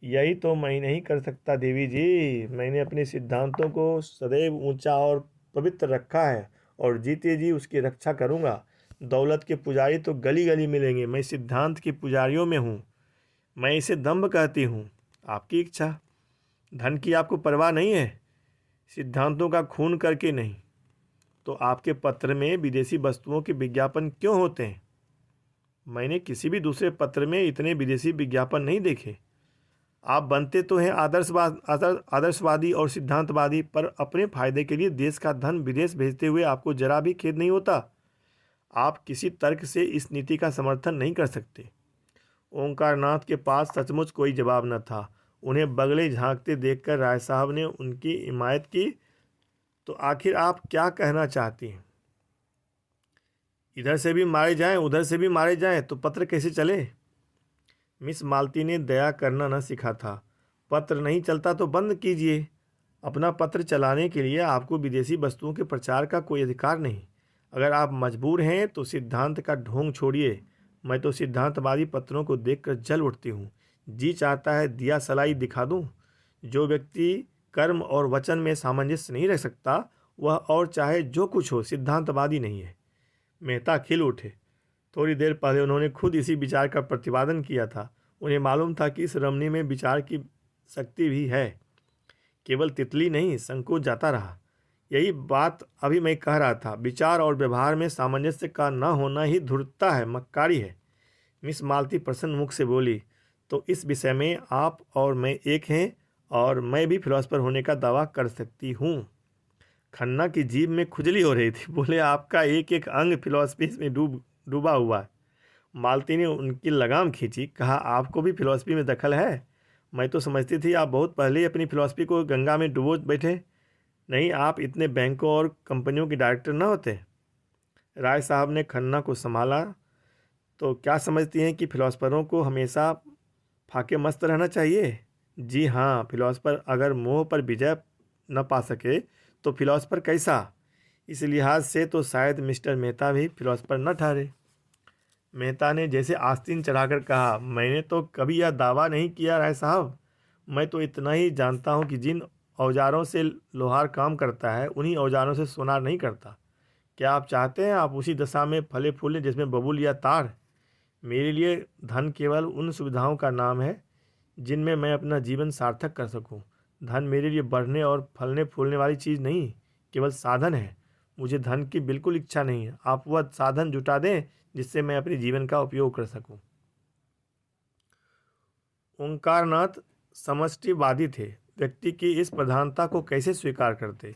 यही तो मैं नहीं कर सकता देवी जी। मैंने अपने सिद्धांतों को सदैव ऊंचा और पवित्र रखा है और जीते जी उसकी रक्षा करूंगा। दौलत के पुजारी तो गली गली मिलेंगे, मैं सिद्धांत के पुजारियों में हूँ। मैं इसे दम्भ कहती हूँ, आपकी इच्छा। धन की आपको परवाह नहीं है, सिद्धांतों का खून करके नहीं। तो आपके पत्र में विदेशी वस्तुओं के विज्ञापन क्यों होते हैं? मैंने किसी भी दूसरे पत्र में इतने विदेशी विज्ञापन नहीं देखे। आप बनते तो हैं आदर्शवादी और सिद्धांतवादी, पर अपने फायदे के लिए देश का धन विदेश भेजते हुए आपको जरा भी खेद नहीं होता। आप किसी तर्क से इस नीति का समर्थन नहीं कर सकते। ओंकारनाथ के पास सचमुच कोई जवाब न था। उन्हें बगले झांकते देखकर राय साहब ने उनकी हिमायत की, तो आखिर आप क्या कहना चाहती हैं? इधर से भी मारे जाएं, उधर से भी मारे जाएं, तो पत्र कैसे चले? मिस मालती ने दया करना न सीखा था। पत्र नहीं चलता तो बंद कीजिए। अपना पत्र चलाने के लिए आपको विदेशी वस्तुओं के प्रचार का कोई अधिकार नहीं। अगर आप मजबूर हैं तो सिद्धांत का ढोंग छोड़िए। मैं तो सिद्धांतवादी पत्रों को देखकर जल उठती हूँ। जी चाहता है दिया सलाई दिखा दूँ। जो व्यक्ति कर्म और वचन में सामंजस्य नहीं रख सकता, वह और चाहे जो कुछ हो सिद्धांतवादी नहीं है। मेहता खिल उठे। थोड़ी देर पहले उन्होंने खुद इसी विचार का प्रतिपादन किया था। उन्हें मालूम था कि इस रमणी में विचार की शक्ति भी है। केवल तितली नहीं, संकोच जाता रहा। यही बात अभी मैं कह रहा था, विचार और व्यवहार में सामंजस्य का न होना ही धूर्तता है, मक्कारी है। मिस मालती प्रसन्न मुख से बोली, तो इस विषय में आप और मैं एक हैं, और मैं भी फिलोसफर होने का दावा कर सकती हूँ। खन्ना की जीभ में खुजली हो रही थी। बोले, आपका एक एक अंग फिलॉसफी में डूबा हुआ है। मालती ने उनकी लगाम खींची, कहा, आपको भी फिलॉसफी में दखल है? मैं तो समझती थी आप बहुत पहले ही अपनी फिलॉसफी को गंगा में डुबो बैठे। नहीं, आप इतने बैंकों और कंपनियों के डायरेक्टर न होते। राय साहब ने खन्ना को संभाला। तो क्या समझती हैं कि फिलॉसफरों को हमेशा फाके मस्त रहना चाहिए? जी हाँ, फिलॉसफर अगर मोह पर विजय न पा सके तो फिलॉसफर कैसा? इस लिहाज से तो शायद मिस्टर मेहता भी फिलॉसफर न ठहरे। मेहता ने जैसे आस्तीन चढ़ाकर कहा, मैंने तो कभी यह दावा नहीं किया राय साहब। मैं तो इतना ही जानता हूँ कि जिन औजारों से लोहार काम करता है उन्हीं औजारों से सोनार नहीं करता। क्या आप चाहते हैं आप उसी दशा में फले फूलें जिसमें बबूल या तार? मेरे लिए धन केवल उन सुविधाओं का नाम है जिनमें मैं अपना जीवन सार्थक कर सकूं। धन मेरे लिए बढ़ने और फलने फूलने वाली चीज़ नहीं, केवल साधन है। मुझे धन की बिल्कुल इच्छा नहीं है। आप वह साधन जुटा दें जिससे मैं अपने जीवन का उपयोग कर सकूं। ओंकारनाथ समष्टिवादी थे। व्यक्ति की इस प्रधानता को कैसे स्वीकार करते?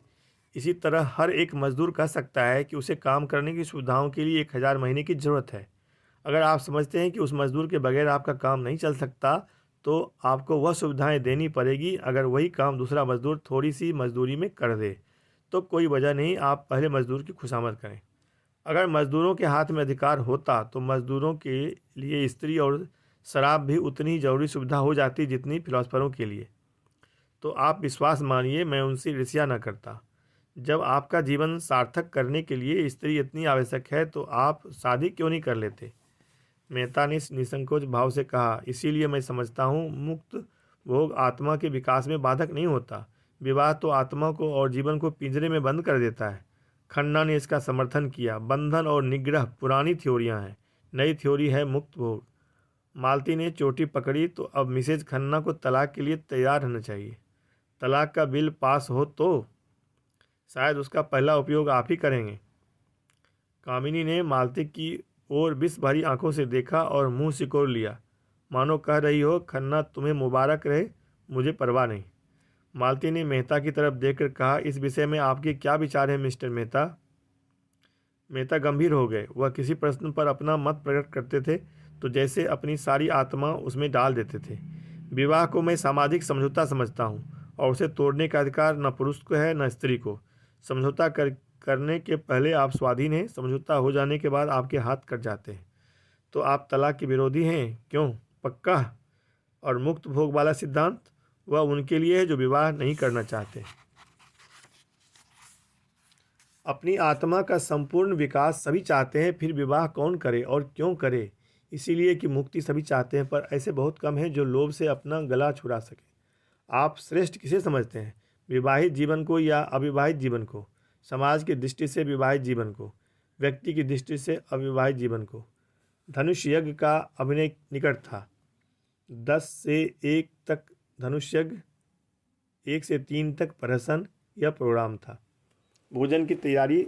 इसी तरह हर एक मजदूर कह सकता है कि उसे काम करने की सुविधाओं के लिए 1000 महीने की ज़रूरत है। अगर आप समझते हैं कि उस मजदूर के बगैर आपका काम नहीं चल सकता तो आपको वह सुविधाएं देनी पड़ेगी। अगर वही काम दूसरा मजदूर थोड़ी सी मजदूरी में कर दे तो कोई वजह नहीं आप पहले मजदूर की खुशामद करें। अगर मजदूरों के हाथ में अधिकार होता तो मजदूरों के लिए स्त्री और शराब भी उतनी ही ज़रूरी सुविधा हो जाती जितनी फिलोसफरों के लिए। तो आप विश्वास मानिए मैं उनसे ईर्ष्या न करता। जब आपका जीवन सार्थक करने के लिए स्त्री इतनी आवश्यक है तो आप शादी क्यों नहीं कर लेते? मेहता ने निसंकोच भाव से कहा, इसीलिए मैं समझता हूँ मुक्त भोग आत्मा के विकास में बाधक नहीं होता। विवाह तो आत्मा को और जीवन को पिंजरे में बंद कर देता है। खन्ना ने इसका समर्थन किया। बंधन और निग्रह पुरानी थ्योरियाँ हैं, नई थ्योरी है मुक्त भोग। मालती ने चोटी पकड़ी तो अब मिसेज खन्ना को तलाक के लिए तैयार रहना चाहिए। तलाक का बिल पास हो तो शायद उसका पहला उपयोग आप ही करेंगे। कामिनी ने मालती की ओर विष भरी आंखों से देखा और मुंह सिकोड़ लिया, मानो कह रही हो खन्ना तुम्हें मुबारक रहे, मुझे परवाह नहीं। मालती ने मेहता की तरफ देखकर कहा, इस विषय में आपके क्या विचार हैं मिस्टर मेहता? मेहता गंभीर हो गए। वह किसी प्रश्न पर अपना मत प्रकट करते थे तो जैसे अपनी सारी आत्मा उसमें डाल देते थे। विवाह को मैं सामाजिक समझौता समझता हूँ और उसे तोड़ने का अधिकार न पुरुष को है न स्त्री को। समझौता करने के पहले आप स्वाधीन हैं, समझौता हो जाने के बाद आपके हाथ कट जाते हैं। तो आप तलाक के विरोधी हैं? क्यों? पक्का? और मुक्त भोग वाला सिद्धांत, वह उनके लिए है जो विवाह नहीं करना चाहते। अपनी आत्मा का संपूर्ण विकास सभी चाहते हैं, फिर विवाह कौन करे और क्यों करे? इसीलिए कि मुक्ति सभी चाहते हैं, पर ऐसे बहुत कम हैं जो लोभ से अपना गला छुड़ा सके। आप श्रेष्ठ किसे समझते हैं, विवाहित जीवन को या अविवाहित जीवन को? समाज की दृष्टि से विवाहित जीवन को, व्यक्ति की दृष्टि से अविवाहित जीवन को। धनुष यज्ञ का अभिनय निकट था। 10 से 1 तक धनुष यज्ञ, 1 से 3 तक प्रहसन यह प्रोग्राम था। भोजन की तैयारी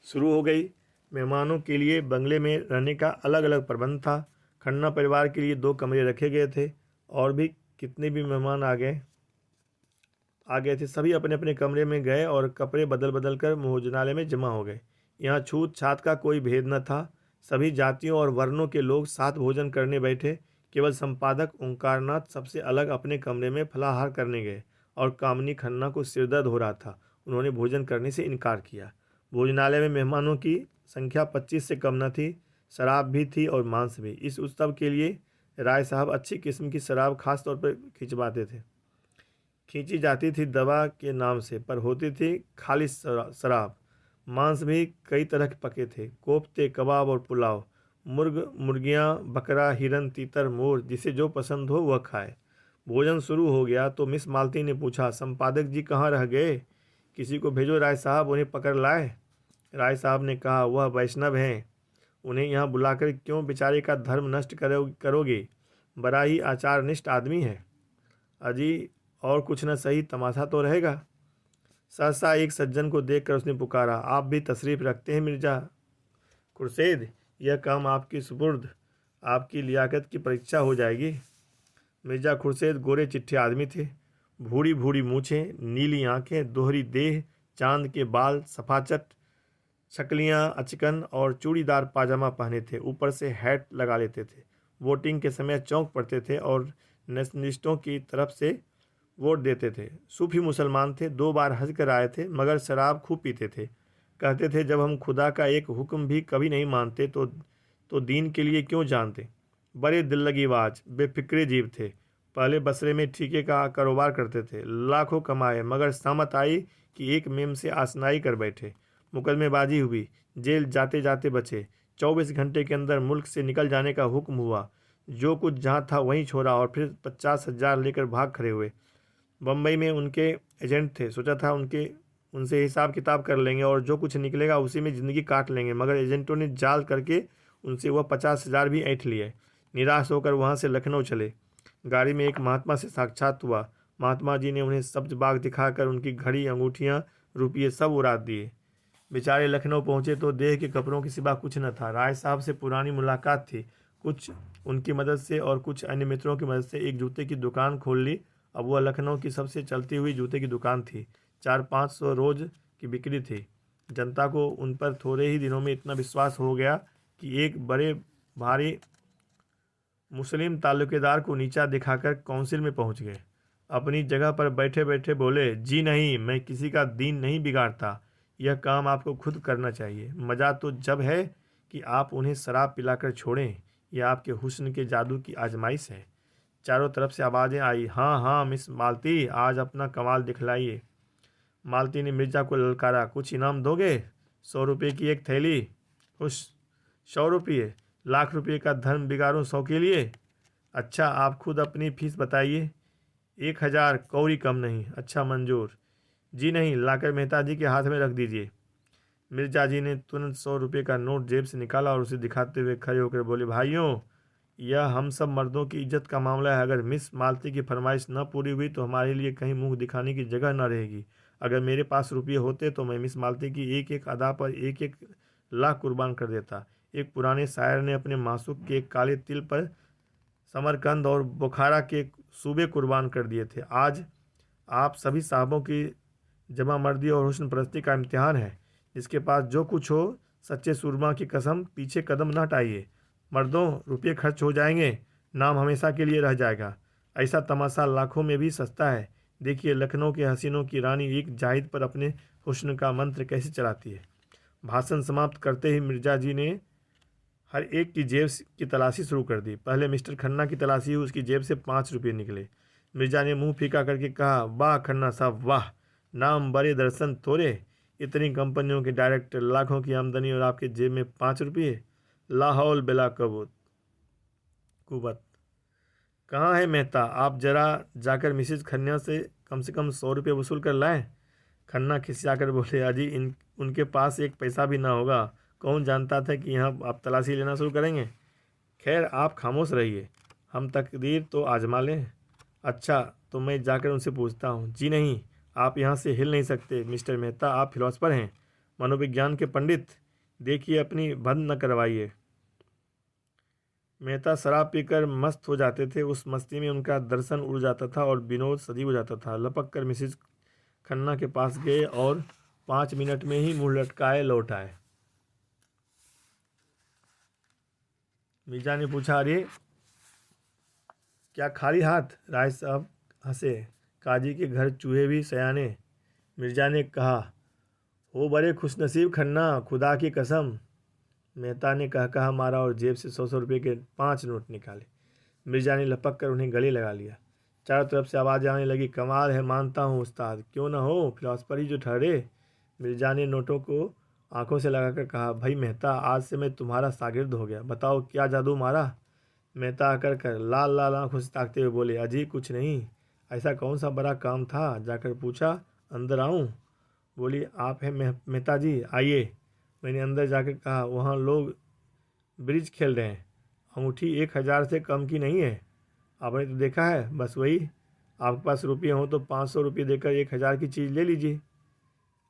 शुरू हो गई। मेहमानों के लिए बंगले में रहने का अलग अलग प्रबंध था। खन्ना परिवार के लिए 2 कमरे रखे गए थे। और भी कितने भी मेहमान आ गए थे। सभी अपने अपने कमरे में गए और कपड़े बदल बदल कर भोजनालय में जमा हो गए। यहाँ छूत छात का कोई भेद न था। सभी जातियों और वर्णों के लोग साथ भोजन करने बैठे। केवल संपादक ओंकारनाथ सबसे अलग अपने कमरे में फलाहार करने गए और कामिनी खन्ना को सिरदर्द हो रहा था। उन्होंने भोजन करने से इनकार किया। भोजनालय में मेहमानों की संख्या 25 से कम न थी। शराब भी थी और मांस भी। इस उत्सव के लिए राय साहब अच्छी किस्म की शराब खास तौर पर खींची जाती थी दवा के नाम से, पर होती थी खालिश शराब। मांस भी कई तरह के पके थे, कोफ्ते, कबाब और पुलाव। मुर्गियाँ, बकरा, हिरन, तीतर, मोर, जिसे जो पसंद हो वह खाए। भोजन शुरू हो गया तो मिस मालती ने पूछा, संपादक जी कहाँ रह गए? किसी को भेजो राय साहब, उन्हें पकड़ लाए। राय साहब ने कहा, वह वैष्णव हैं, उन्हें यहाँ बुलाकर क्यों बेचारे का धर्म नष्ट करोगे? बड़ा ही आचारनिष्ठ आदमी है। अजी और कुछ न सही तमाशा तो रहेगा। सहसा एक सज्जन को देखकर उसने पुकारा, आप भी तशरीफ रखते हैं मिर्जा खुर्शेद? यह काम आपकी सुपुर्द, आपकी लियाकत की परीक्षा हो जाएगी। मिर्जा खुर्शेद गोरे चिट्ठे आदमी थे। भूरी भूरी मूछें, नीली आंखें, दोहरी देह, चांद के बाल, सफाचट, शक्लियाँ अचकन और चूड़ीदार पाजामा पहने थे। ऊपर से हैट लगा लेते थे। वोटिंग के समय चौंक पड़ते थे और नेशनलिस्टों की तरफ से वोट देते थे। सूफी मुसलमान थे, 2 बार हज कर आए थे, मगर शराब खूब पीते थे। कहते थे जब हम खुदा का एक हुक्म भी कभी नहीं मानते तो दीन के लिए क्यों जानते। बड़े दिल्लगीबाज, बेफिक्रे जीव थे। पहले बसरे में ठीके का कारोबार करते थे, लाखों कमाए, मगर सामत आई कि एक मेम से आसनाई कर बैठे। मुकदमेबाजी हुई, जेल जाते जाते बचे। 24 घंटे के अंदर मुल्क से निकल जाने का हुक्म हुआ। जो कुछ जहाँ था वहीं छोड़ा और फिर 50,000 लेकर भाग खड़े हुए। बम्बई में उनके एजेंट थे, सोचा था उनसे हिसाब किताब कर लेंगे और जो कुछ निकलेगा उसी में ज़िंदगी काट लेंगे, मगर एजेंटों ने जाल करके उनसे वह 50,000 भी ऐंठ लिए। निराश होकर वहाँ से लखनऊ चले। गाड़ी में एक महात्मा से साक्षात हुआ। महात्मा जी ने उन्हें सब्ज बाग दिखाकर उनकी घड़ी, अंगूठियाँ, रुपये सब उड़ा दिए। बेचारे लखनऊ पहुँचे तो देह के कपड़ों के सिवा कुछ न था। राय साहब से पुरानी मुलाकात थी, कुछ उनकी मदद से और कुछ अन्य मित्रों की मदद से एक जूते की दुकान खोल ली। अब वह लखनऊ की सबसे चलती हुई जूते की दुकान थी। 400-500 रोज़ की बिक्री थी। जनता को उन पर थोड़े ही दिनों में इतना विश्वास हो गया कि एक बड़े भारी मुस्लिम ताल्लुकेदार को नीचा दिखाकर काउंसिल में पहुंच गए। अपनी जगह पर बैठे बैठे बोले, जी नहीं, मैं किसी का दीन नहीं बिगाड़ता, यह काम आपको खुद करना चाहिए। मज़ा तो जब है कि आप उन्हें शराब पिलाकर छोड़ें। यह आपके हुस्न के जादू की आजमाइश है। चारों तरफ से आवाज़ें आई, हाँ हाँ मिस मालती, आज अपना कमाल दिखलाइए। मालती ने मिर्जा को ललकारा, कुछ इनाम दोगे? 100 रुपये की एक थैली। खुश? 100 रुपये? लाख रुपये का धर्म बिगाड़ूं 100 के लिए? अच्छा आप खुद अपनी फीस बताइए। 1000 कौड़ी कम नहीं। अच्छा मंजूर। जी नहीं, लाकर मेहता जी के हाथ में रख दीजिए। मिर्जा जी ने तुरंत 100 रुपये का नोट जेब से निकाला और उसे दिखाते हुए खड़े होकर बोले, भाइयों यह हम सब मर्दों की इज्जत का मामला है। अगर मिस मालती की फरमाइश न पूरी हुई तो हमारे लिए कहीं मुंह दिखाने की जगह न रहेगी। अगर मेरे पास रुपये होते तो मैं मिस मालती की एक एक अदा पर एक एक लाख कुर्बान कर देता। एक पुराने शायर ने अपने मासूक के एक काले तिल पर समरकंद और बुखारा के सूबे कुर्बान कर दिए थे। आज आप सभी साहबों की जमा मर्दी और हुस्न परस्ती का इम्तिहान है। जिसके पास जो कुछ हो, सच्चे सूरमा की कसम पीछे कदम न हटाइए। मर्दों, रुपये खर्च हो जाएंगे, नाम हमेशा के लिए रह जाएगा। ऐसा तमाशा लाखों में भी सस्ता है। देखिए लखनऊ के हसीनों की रानी एक जाहिद पर अपने हुस्न का मंत्र कैसे चलाती है। भाषण समाप्त करते ही मिर्जा जी ने हर एक की जेब की तलाशी शुरू कर दी। पहले मिस्टर खन्ना की तलाशी हुई, उसकी जेब से 5 रुपये निकले। मिर्जा ने मुंह फीका करके कहा, वाह खन्ना साहब वाह, नाम बड़े दर्शन थोड़े। इतनी कंपनियों के डायरेक्टर, लाखों की आमदनी और आपके जेब में 5 रुपये। लाहौल बिला कबूत कुबत। कहाँ है मेहता, आप जरा जाकर मिसेज खन्ना से कम 100 रुपये वसूल कर लाएं। खन्ना खिसियाकर बोले, अजी उनके पास एक पैसा भी ना होगा। कौन जानता था कि यहाँ आप तलाशी लेना शुरू करेंगे। खैर आप खामोश रहिए, हम तकदीर तो आजमा लें। अच्छा तो मैं जाकर उनसे पूछता हूँ। जी नहीं, आप यहाँ से हिल नहीं सकते। मिस्टर मेहता आप फिलोसफर हैं, मनोविज्ञान के पंडित। देखिए अपनी बंद न करवाइए। मेहता शराब पीकर मस्त हो जाते थे। उस मस्ती में उनका दर्शन उड़ जाता था और विनोद सजीव हो जाता था। लपक कर मिसेज खन्ना के पास गए और 5 मिनट में ही मुंह लटकाए लौट आए। मिर्जा ने पूछा, अरे क्या खाली हाथ? राय साहब हंसे, काजी के घर चूहे भी सयाने। मिर्जा ने कहा, हो बड़े खुशनसीब खन्ना, खुदा की कसम। मेहता ने कहा मारा और जेब से 100 रुपये के 5 नोट निकाले। मिर्जा ने लपक कर उन्हें गले लगा लिया। चारों तरफ से आवाज़ आने लगी, कमाल है, मानता हूँ उस्ताद, क्यों ना हो, फिलोसफर ही जो ठहरे। मिर्जा ने नोटों को आंखों से लगाकर कहा, भाई मेहता आज से मैं तुम्हारा शागिर्द हो गया, बताओ क्या जादू मारा। मेहता आकर कर लाल लाल आंखों से ताकते हुए बोले, अजी कुछ नहीं, ऐसा कौन सा बड़ा काम था, जाकर पूछा, अंदर आऊँ? बोली, आप हैं मेहता जी, आइए। मैंने अंदर जाकर कहा, वहाँ लोग ब्रिज खेल रहे हैं, अंगूठी 1000 से कम की नहीं है। आपने तो देखा है, बस वही, आपके पास रुपये हों तो 500 रुपये देकर 1000 की चीज़ ले लीजिए।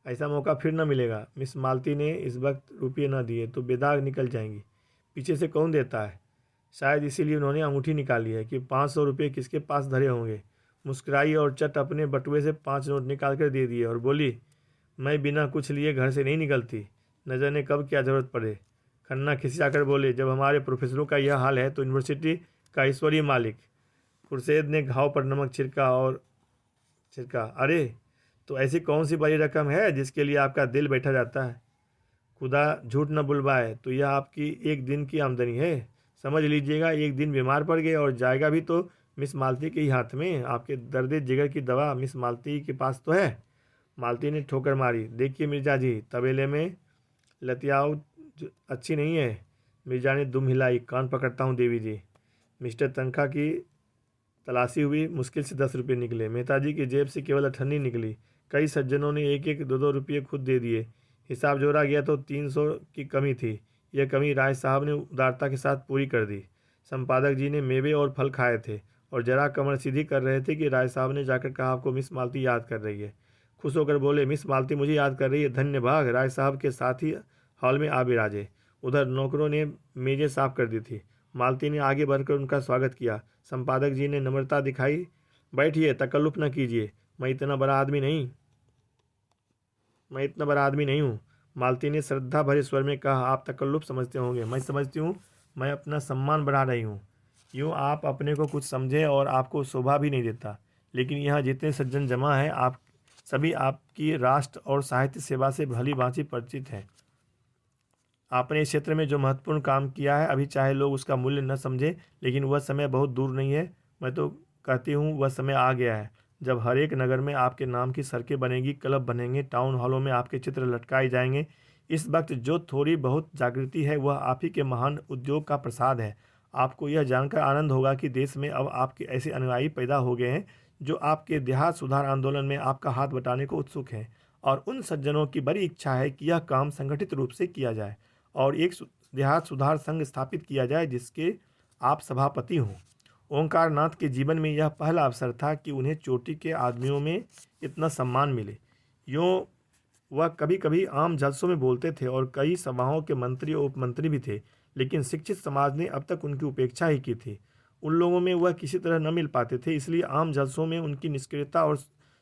ऐसा मौका फिर न मिलेगा। मिस मालती ने इस वक्त रुपये न दिए तो बेदाग निकल जाएंगी। पीछे से कौन देता है? शायद इसीलिए उन्होंने अंगूठी निकाली है कि 500 रुपये किसके पास धरे होंगे। मुस्कुराई और चट अपने बटुए से 5 नोट निकाल कर दे दिए और बोली, मैं बिना कुछ लिए घर से नहीं निकलती, न जाने कब क्या ज़रूरत पड़े। खन्ना खिसियाकर बोले, जब हमारे प्रोफेसरों का यह हाल है तो यूनिवर्सिटी का ईश्वरीय मालिक। खुर्शेद ने घाव पर नमक छिड़का, अरे तो ऐसी कौन सी बड़ी रकम है जिसके लिए आपका दिल बैठा जाता है? खुदा झूठ न बुलवाए तो यह आपकी एक दिन की आमदनी है। समझ लीजिएगा एक दिन बीमार पड़ गए और जाएगा भी तो मिस मालती के ही हाथ में। आपके दर्द जिगर की दवा मिस मालती के पास तो है। मालती ने ठोकर मारी, देखिए मिर्जा जी, तबेले में लतियाओ अच्छी नहीं है। मिर्जा ने दुम हिलाई, कान पकड़ता हूँ देवी जी। मिस्टर तनखा की तलाशी हुई, मुश्किल से 10 रुपये निकले। मेहता जी की जेब से केवल 98 निकली। कई सज्जनों ने एक एक 2-2 रुपये खुद दे दिए। हिसाब जोड़ा गया तो 300 की कमी थी। यह कमी राय साहब ने उदारता के साथ पूरी कर दी। संपादक जी ने मेवे और फल खाए थे और जरा कमर सीधी कर रहे थे कि राय साहब ने जाकर कहा, आपको मिस मालती याद कर रही है। खुश होकर बोले, मिस मालती मुझे याद कर रही है, धन्य भाग। राय साहब के साथ ही हॉल में आ बिराजे। उधर नौकरों ने मेजें साफ कर दी थी। मालती ने आगे बढ़कर उनका स्वागत किया। संपादक जी ने नम्रता दिखाई, बैठिए, तकल्लुफ़ न कीजिए, मैं इतना बड़ा आदमी नहीं हूँ। मालती ने श्रद्धा भरे स्वर में कहा, आप तकल्लुफ़ समझते होंगे, मैं समझती हूँ, मैं अपना सम्मान बढ़ा रही हूँ। यूँ आप अपने को कुछ समझे और आपको शोभा भी नहीं देता। लेकिन यहाँ जितने सज्जन जमा हैं, आप सभी आपकी राष्ट्र और साहित्य सेवा से भली भांति परिचित हैं। आपने इस क्षेत्र में जो महत्वपूर्ण काम किया है, अभी चाहे लोग उसका मूल्य न समझें, लेकिन वह समय बहुत दूर नहीं है। मैं तो कहती हूँ वह समय आ गया है जब हर एक नगर में आपके नाम की सड़कें बनेगी, क्लब बनेंगे, टाउन हॉलों में आपके चित्र लटकाए जाएंगे। इस वक्त जो थोड़ी बहुत जागृति है वह आप ही के महान उद्योग का प्रसाद है। आपको यह जानकर आनंद होगा कि देश में अब आपके ऐसे अनुयायी पैदा हो गए हैं जो आपके देहात सुधार आंदोलन में आपका हाथ बटाने को उत्सुक हैं, और उन सज्जनों की बड़ी इच्छा है कि यह काम संगठित रूप से किया जाए और एक देहात सुधार संघ स्थापित किया जाए जिसके आप सभापति हों। ओंकार नाथ के जीवन में यह पहला अवसर था कि उन्हें चोटी के आदमियों में इतना सम्मान मिले। यूँ वह कभी कभी आम जलसों में बोलते थे और कई सभाओं के मंत्री और उपमंत्री भी थे, लेकिन शिक्षित समाज ने अब तक उनकी उपेक्षा ही की थी। उन लोगों में वह किसी तरह न मिल पाते थे, इसलिए आम जलसों में उनकी निष्क्रियता और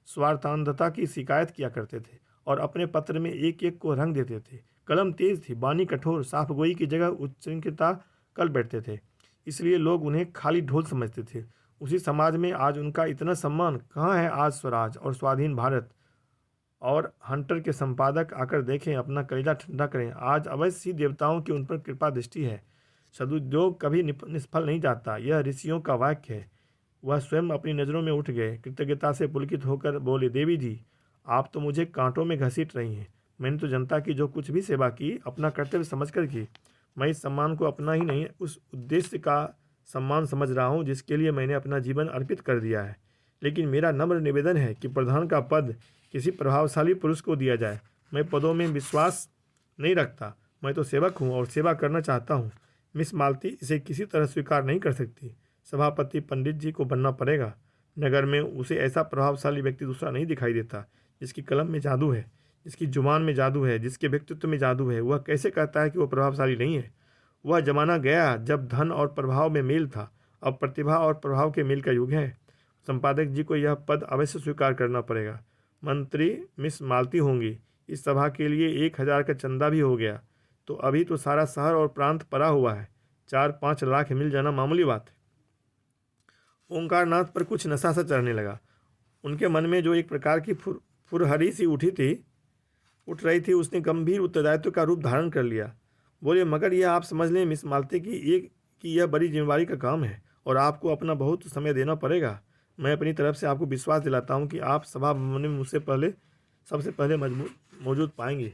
स्वार्थांधता की शिकायत किया करते थे और अपने पत्र में एक एक को रंग देते थे। कलम तेज थी, बानी कठोर, साफ गोई की जगह उच्चृंखलता कर बैठते थे, इसलिए लोग उन्हें खाली ढोल समझते थे। उसी समाज में आज उनका इतना सम्मान कहाँ है? आज स्वराज और स्वाधीन भारत और हंटर के संपादक आकर देखें, अपना कलेजा ठंडा करें। आज अवश्य ही देवताओं की उन पर कृपा दृष्टि है। सदुद्योग कभी निष्फल नहीं जाता, यह ऋषियों का वाक्य है। वह स्वयं अपनी नज़रों में उठ गए, कृतज्ञता से पुलकित होकर बोले, देवी जी, आप तो मुझे कांटों में घसीट रही हैं। मैंने तो जनता की जो कुछ भी सेवा की अपना कर्तव्य समझकर की। मैं इस सम्मान को अपना ही नहीं, उस उद्देश्य का सम्मान समझ रहा हूँ जिसके लिए मैंने अपना जीवन अर्पित कर दिया है। लेकिन मेरा नम्र निवेदन है कि प्रधान का पद किसी प्रभावशाली पुरुष को दिया जाए। मैं पदों में विश्वास नहीं रखता, मैं तो सेवक हूँ और सेवा करना चाहता हूँ। मिस मालती इसे किसी तरह स्वीकार नहीं कर सकती। सभापति पंडित जी को बनना पड़ेगा। नगर में उसे ऐसा प्रभावशाली व्यक्ति दूसरा नहीं दिखाई देता जिसकी कलम में जादू है, जिसकी जुबान में जादू है, जिसके व्यक्तित्व में जादू है। वह कैसे कहता है कि वह प्रभावशाली नहीं है? वह जमाना गया जब धन और प्रभाव में मेल था, अब प्रतिभा और प्रभाव के मेल का युग है। संपादक जी को यह पद अवश्य स्वीकार करना पड़ेगा। मंत्री मिस मालती होंगी। इस सभा के लिए 1000 का चंदा भी हो गया, तो अभी तो सारा शहर और प्रांत पड़ा हुआ है। 4-5 लाख मिल जाना मामूली बात है। ओंकारनाथ पर कुछ नशा सा चढ़ने लगा। उनके मन में जो एक प्रकार की फुरहरी सी उठ रही थी, उसने गंभीर उत्तरदायित्व का रूप धारण कर लिया। बोले, मगर यह आप समझ लें मिस मालती कि यह बड़ी जिम्मेदारी का काम है और आपको अपना बहुत समय देना पड़ेगा। मैं अपनी तरफ से आपको विश्वास दिलाता हूँ कि आप सभा भवन में मुझसे पहले सबसे पहले मौजूद पाएंगे।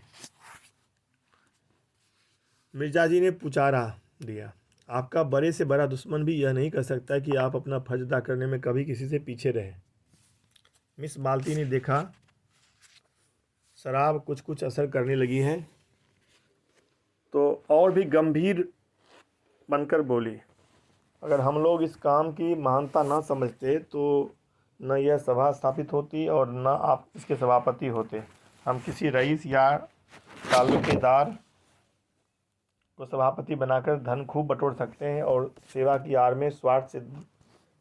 मिर्जा जी ने पुचारा दिया, आपका बड़े से बड़ा दुश्मन भी यह नहीं कर सकता कि आप अपना फर्ज अदा करने में कभी किसी से पीछे रहें। मिस मालती ने देखा शराब कुछ असर करने लगी है, तो और भी गंभीर बनकर बोली, अगर हम लोग इस काम की महानता ना समझते तो न यह सभा स्थापित होती और न आप इसके सभापति होते। हम किसी रईस या ताल्लुकेदार को सभापति बनाकर धन खूब बटोर सकते हैं और सेवा की आड़ में स्वार्थ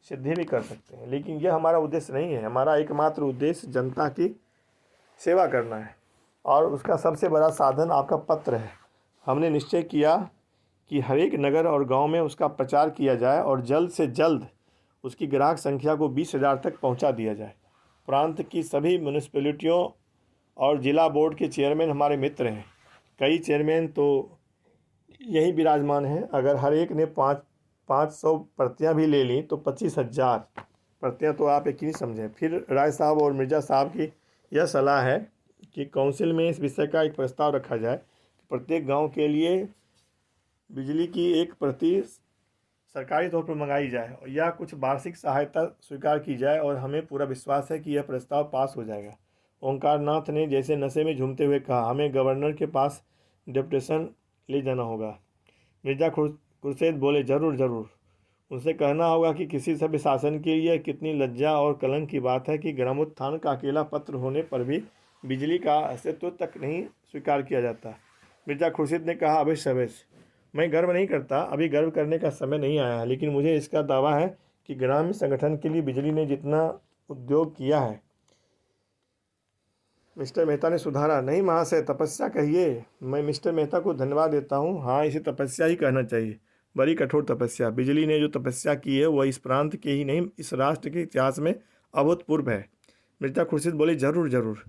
सिद्धि भी कर सकते हैं, लेकिन यह हमारा उद्देश्य नहीं है। हमारा एकमात्र उद्देश्य जनता की सेवा करना है और उसका सबसे बड़ा साधन आपका पत्र है। हमने निश्चय किया कि हर एक नगर और गांव में उसका प्रचार किया जाए और जल्द से जल्द उसकी ग्राहक संख्या को 20,000 तक पहुंचा दिया जाए। प्रांत की सभी म्यूनिसिपैलिटियों और जिला बोर्ड के चेयरमैन हमारे मित्र हैं। कई चेयरमैन तो यही विराजमान हैं। अगर हर एक ने 500 प्रतियाँ भी ले ली तो 25,000 प्रतियाँ तो आप यकीन समझें। फिर राय साहब और मिर्ज़ा साहब की यह सलाह है कि काउंसिल में इस विषय का एक प्रस्ताव रखा जाए कि प्रत्येक गांव के लिए बिजली की एक प्रति सरकारी तौर पर मंगाई जाए और या कुछ वार्षिक सहायता स्वीकार की जाए, और हमें पूरा विश्वास है कि यह प्रस्ताव पास हो जाएगा। ओंकारनाथ ने जैसे नशे में झूमते हुए कहा, हमें गवर्नर के पास डेपुटेशन ले जाना होगा। मिर्ज़ा खुर्शीद बोले, ज़रूर। उनसे कहना होगा कि किसी सभ्य शासन के लिए कितनी लज्जा और कलंक की बात है कि ग्रामोत्थान का अकेला पत्र होने पर भी बिजली का अस्तित्व तक नहीं स्वीकार किया जाता। मिर्ज़ा खुर्शीद ने कहा, अवश्य। मैं गर्व नहीं करता, अभी गर्व करने का समय नहीं आया है, लेकिन मुझे इसका दावा है कि ग्राम्य संगठन के लिए बिजली ने जितना उद्योग किया है। मिस्टर मेहता ने सुधारा, नहीं महाशय, तपस्या कहिए। मैं मिस्टर मेहता को धन्यवाद देता हूँ। हाँ, इसे तपस्या ही कहना चाहिए, बड़ी कठोर तपस्या। बिजली ने जो तपस्या की है वह इस प्रांत के ही नहीं, इस राष्ट्र के इतिहास में अभूतपूर्व है। मिर्जा खुर्शीद बोली, ज़रूर ज़रूर।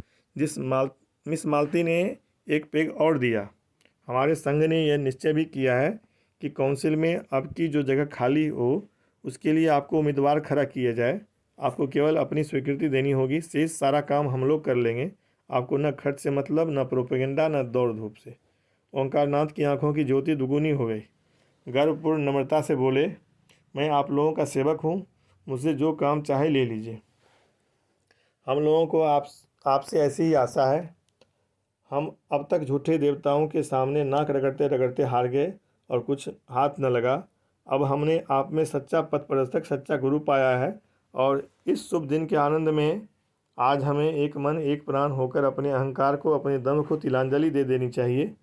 मिस मालती ने एक पेग और दिया। हमारे संघ ने यह निश्चय भी किया है कि काउंसिल में अब की जो जगह खाली हो उसके लिए आपको उम्मीदवार खड़ा किया जाए। आपको केवल अपनी स्वीकृति देनी होगी, शेष सारा काम हम लोग कर लेंगे। आपको न खर्च से मतलब, न प्रोपेगेंडा, न दौड़ धूप से। ओंकारनाथ की आंखों की ज्योति दुगुनी हो गई। गर्वपूर्ण नम्रता से बोले, मैं आप लोगों का सेवक हूँ, मुझसे जो काम चाहे ले लीजिए। हम लोगों को आपसे ऐसी ही आशा है। हम अब तक झूठे देवताओं के सामने नाक रगड़ते रगड़ते हार गए और कुछ हाथ न लगा। अब हमने आप में सच्चा पथ प्रदर्शक, सच्चा गुरु पाया है और इस शुभ दिन के आनंद में आज हमें एक मन एक प्राण होकर अपने अहंकार को, अपने दम को तिलांजलि दे देनी चाहिए।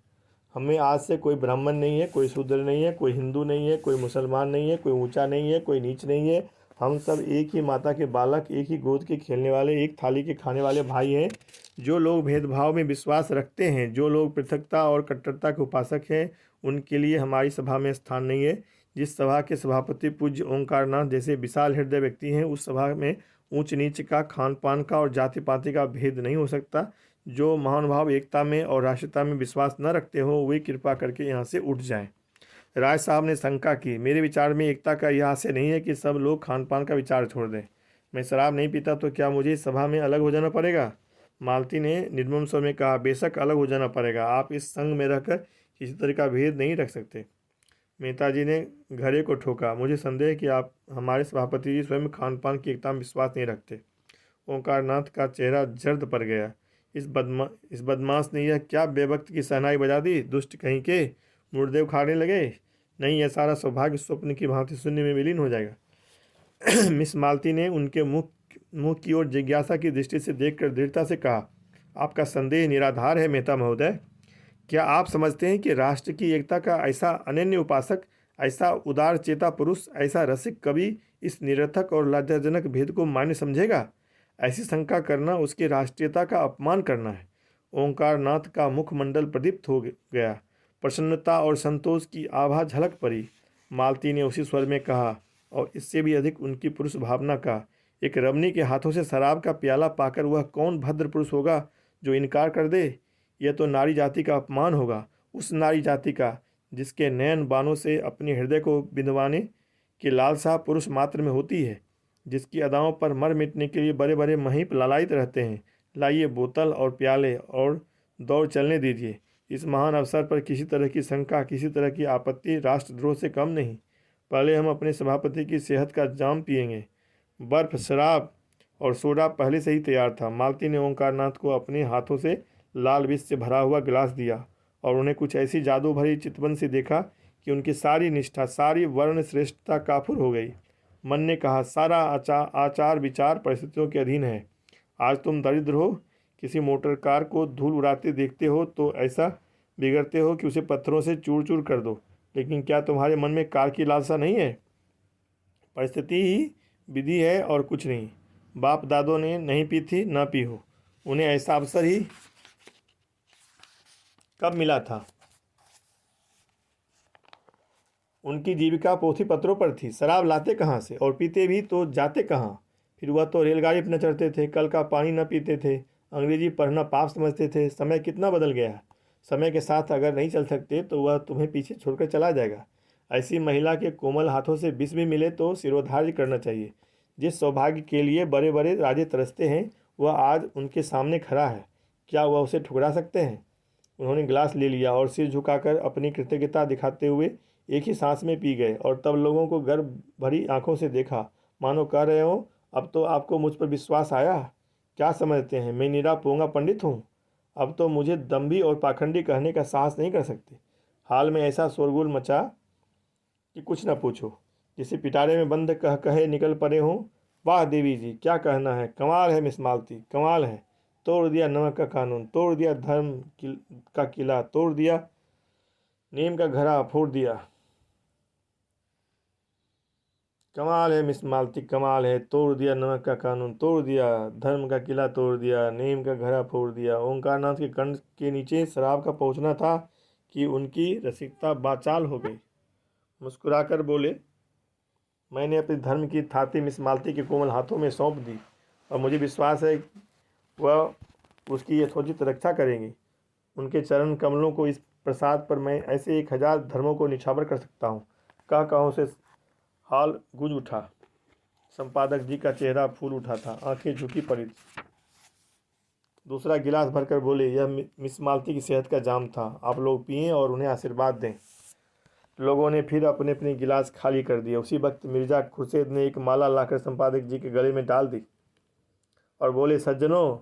हमें आज से कोई ब्राह्मण नहीं है, कोई शूद्र नहीं है, कोई हिंदू नहीं है, कोई मुसलमान नहीं है, कोई ऊंचा नहीं है, कोई नीच नहीं है। हम सब एक ही माता के बालक, एक ही गोद के खेलने वाले, एक थाली के खाने वाले भाई हैं। जो लोग भेदभाव में विश्वास रखते हैं, जो लोग पृथकता और कट्टरता के उपासक हैं, उनके लिए हमारी सभा में स्थान नहीं है। जिस सभा के सभापति पूज्य ओंकारनाथ जैसे विशाल हृदय व्यक्ति हैं, उस सभा में ऊंच नीच का, खान पान का और जाति पाति का भेद नहीं हो सकता। जो महानुभाव एकता में और राष्ट्रीयता में विश्वास न रखते हो, वे कृपा करके यहाँ से उठ जाएं। राय साहब ने शंका की, मेरे विचार में एकता का यह आशय नहीं है कि सब लोग खान पान का विचार छोड़ दें। मैं शराब नहीं पीता तो क्या मुझे इस सभा में अलग हो जाना पड़ेगा? मालती ने निर्मम स्वर में कहा, बेशक अलग हो जाना पड़ेगा। आप इस संघ में रहकर किसी तरह का भेद नहीं रख सकते। मेहता जी ने घड़े को ठोका, मुझे संदेह है कि आप हमारे सभापति जी स्वयं खान पान की एकता में विश्वास नहीं रखते। ओंकारनाथ का चेहरा जर्द पड़ गया। इस बदमाश ने यह क्या बेवक्त की शहनाई बजा दी? दुष्ट कहीं के मुर्दे उखाड़ने लगे। नहीं, यह सारा सौभाग्य स्वप्न की भांति शून्य में विलीन हो जाएगा। मिस मालती ने उनके मुंह की ओर जिज्ञासा की दृष्टि से देखकर दृढ़ता से कहा, आपका संदेह निराधार है मेहता महोदय। क्या आप समझते हैं कि राष्ट्र की एकता का ऐसा अनन्य उपासक, ऐसा उदार चेता पुरुष, ऐसा रसिक कवि इस निरर्थक और लज्जाजनक भेद को मान्य समझेगा? ऐसी शंका करना उसकी राष्ट्रीयता का अपमान करना है। ओंकारनाथ का मुखमंडल प्रदीप्त हो गया। प्रसन्नता और संतोष की आभा झलक पड़ी। मालती ने उसी स्वर में कहा, और इससे भी अधिक उनकी पुरुष भावना का, एक रमणी के हाथों से शराब का प्याला पाकर वह कौन भद्र पुरुष होगा जो इनकार कर दे? यह तो नारी जाति का अपमान होगा, उस नारी जाति का जिसके नयन बाणों से अपने हृदय को बिंदवाने की लालसा पुरुष मात्र में होती है, जिसकी अदाओं पर मर मिटने के लिए बड़े बड़े महीप लालायित रहते हैं। लाइए बोतल और प्याले और दौड़ चलने दीजिए। इस महान अवसर पर किसी तरह की शंका, किसी तरह की आपत्ति राष्ट्रद्रोह से कम नहीं। पहले हम अपने सभापति की सेहत का जाम पिएंगे। बर्फ, शराब और सोडा पहले से ही तैयार था। मालती ने ओंकारनाथ को अपने हाथों से लाल विष से भरा हुआ गिलास दिया और उन्हें कुछ ऐसी जादू भरी चितवन से देखा कि उनकी सारी निष्ठा, सारी वर्ण श्रेष्ठता काफुर हो गई। मन ने कहा, सारा आचार विचार परिस्थितियों के अधीन है। आज तुम दरिद्र हो, किसी मोटर कार को धूल उड़ाते देखते हो तो ऐसा बिगड़ते हो कि उसे पत्थरों से चूर चूर कर दो। लेकिन क्या तुम्हारे मन में कार की लालसा नहीं है? परिस्थिति ही विधि है और कुछ नहीं। बाप दादों ने नहीं पी थी, ना पी हो। उन्हें ऐसा अवसर ही कब मिला था? उनकी जीविका पोथी पत्रों पर थी। शराब लाते कहाँ से और पीते भी तो जाते कहाँ? फिर वह तो रेलगाड़ी पर न चढ़ते थे, कल का पानी न पीते थे, अंग्रेजी पढ़ना पाप समझते थे। समय कितना बदल गया है। समय के साथ अगर नहीं चल सकते तो वह तुम्हें पीछे छोड़कर चला जाएगा। ऐसी महिला के कोमल हाथों से विष भी मिले तो सिरोधार्य करना चाहिए। जिस सौभाग्य के लिए बड़े बड़े राजे तरसते हैं, वह आज उनके सामने खड़ा है। क्या वह उसे ठुकरा सकते हैं? उन्होंने गिलास ले लिया और सिर झुकाकर अपनी कृतज्ञता दिखाते हुए एक ही सांस में पी गए और तब लोगों को गर्व भरी आंखों से देखा, मानो कह रहे हो, अब तो आपको मुझ पर विश्वास आया। क्या समझते हैं मैं निरा पोंगा पंडित हूँ? अब तो मुझे दम्भी और पाखंडी कहने का साहस नहीं कर सकते। हाल में ऐसा शोरगुल मचा कि कुछ न पूछो। जिसे पिटारे में बंद कह कहे निकल पड़े हों। वाह देवी जी, क्या कहना है। कमाल है मिस मालती, कमाल है। तोड़ दिया नमक का कानून, तोड़ दिया धर्म का किला, तोड़ दिया नीम का घड़ा, फोड़ दिया। कमाल है मिस मालती, कमाल है। तोड़ दिया नमक का कानून, तोड़ दिया धर्म का किला, तोड़ दिया नीम का घड़ा, फोड़ दिया। ओंकारनाथ के कंठ के नीचे शराब का पहुंचना था कि उनकी रसिकता बाचाल हो गई। मुस्कुराकर बोले, मैंने अपने धर्म की थाती मिस मालती के कोमल हाथों में सौंप दी। और मुझे विश्वास है वह उसकी यथोचित रक्षा करेंगे। उनके चरण कमलों को इस प्रसाद पर मैं ऐसे 1000 धर्मों को निछावर कर सकता हूँ। कहों से हाल गूंज उठा। संपादक जी का चेहरा फूल उठा था, आंखें झुकी पड़ी थी। दूसरा गिलास भरकर बोले, यह मिस मालती की सेहत का जाम था, आप लोग पिएं और उन्हें आशीर्वाद दें। लोगों ने फिर अपने अपने गिलास खाली कर दिए। उसी वक्त मिर्जा खुर्शीद ने एक माला लाकर संपादक जी के गले में डाल दी और बोले, सज्जनों,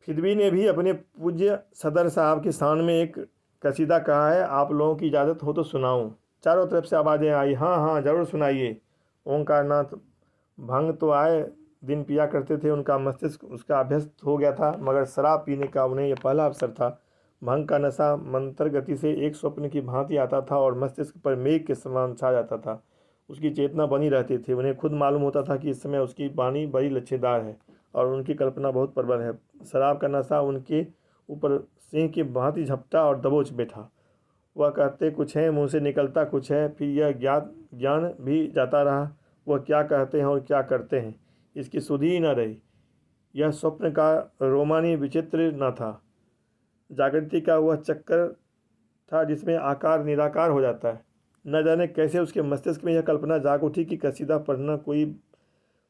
फिदवी ने भी अपने पूज्य सदर साहब के शान में एक कसीदा कहा है, आप लोगों की इजाज़त हो तो सुनाऊं। चारों तरफ से आवाज़ें आई, हाँ हाँ ज़रूर सुनाइए। ओंकारनाथ भंग तो आए दिन पिया करते थे, उनका मस्तिष्क उसका अभ्यस्त हो गया था, मगर शराब पीने का उन्हें यह पहला अवसर था। भंग का नशा मंतर गति से एक स्वप्न की भांति आता था और मस्तिष्क पर मेघ के समान छा जाता था। उसकी चेतना बनी रहती थी। उन्हें खुद मालूम होता था कि इस समय उसकी वाणी बड़ी लच्छेदार है और उनकी कल्पना बहुत प्रबल है। शराब का नशा उनके ऊपर सिंह की भांति झपटा और दबोच बैठा। वह कहते कुछ हैं, मुंह से निकलता कुछ है। फिर यह ज्ञान भी जाता रहा, वह क्या कहते हैं और क्या करते हैं इसकी सुधि ही न रही। यह स्वप्न का रोमानी विचित्र न था, जागृति का वह चक्कर था जिसमें आकार निराकार हो जाता है। न जाने कैसे उसके मस्तिष्क में यह कल्पना जाग उठी कि कसीदा पढ़ना कोई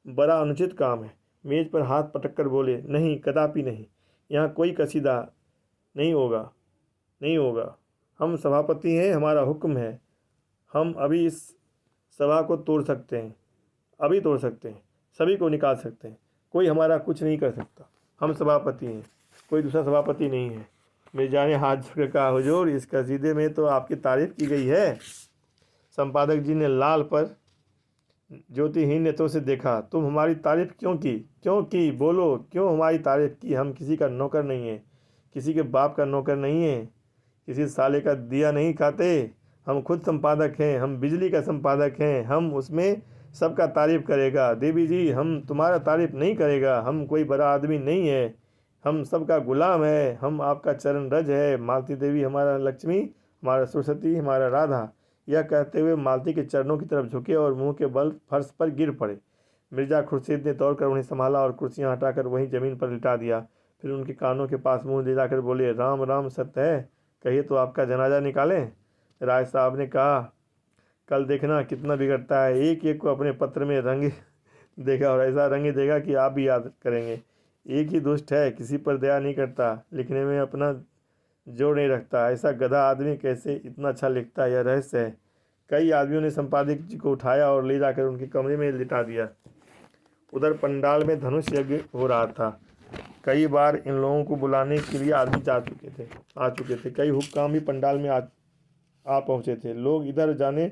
बड़ा अनुचित काम है। मेज पर हाथ पटक कर बोले, नहीं, कदापि नहीं, यहाँ कोई कसीदा नहीं होगा, नहीं होगा। हम सभापति हैं, हमारा हुक्म है। हम अभी इस सभा को तोड़ सकते हैं, अभी तोड़ सकते हैं, सभी को निकाल सकते हैं। कोई हमारा कुछ नहीं कर सकता। हम सभापति हैं, कोई दूसरा सभापति नहीं है। मिर्जा ने हाथ जोड़कर कहा, हुजूर, इस कसीदे में तो आपकी तारीफ की गई है। संपादक जी ने लाल पर ज्योतिहीन नेत्रों से देखा। तुम हमारी तारीफ क्यों की? क्यों की? बोलो, क्यों हमारी तारीफ की? हम किसी का नौकर नहीं है, किसी के बाप का नौकर नहीं है, किसी साले का दिया नहीं खाते। हम खुद संपादक हैं, हम बिजली का संपादक हैं। हम उसमें सबका तारीफ करेगा। देवी जी, हम तुम्हारा तारीफ नहीं करेगा। हम कोई बड़ा आदमी नहीं है, हम सबका गुलाम है। हम आपका चरण रज है। मालती देवी हमारा लक्ष्मी, हमारा सरस्वती, हमारा राधा। यह कहते हुए मालती के चरणों की तरफ झुके और मुंह के बल फर्श पर गिर पड़े। मिर्जा खुर्शीद ने दौड़कर उन्हें संभाला और कुर्सियां हटाकर वहीं जमीन पर लिटा दिया। फिर उनके कानों के पास मुंह ले जाकर बोले, राम राम सत्य है, कहिए तो आपका जनाजा निकालें। राय साहब ने कहा, कल देखना कितना बिगड़ता है। एक एक को अपने पत्र में रंग देगा और ऐसा रंग देगा कि आप भी याद करेंगे। एक ही दुष्ट है, किसी पर दया नहीं करता, लिखने में अपना जोड़ नहीं रखता। ऐसा गधा आदमी कैसे इतना अच्छा लिखता है, यह रहस्य है। कई आदमियों ने संपादक जी को उठाया और ले जाकर उनके कमरे में लिटा दिया। उधर पंडाल में धनुष यज्ञ हो रहा था। कई बार इन लोगों को बुलाने के लिए आदमी आ चुके थे। कई हुक्काम भी पंडाल में आ पहुँचे थे। लोग इधर जाने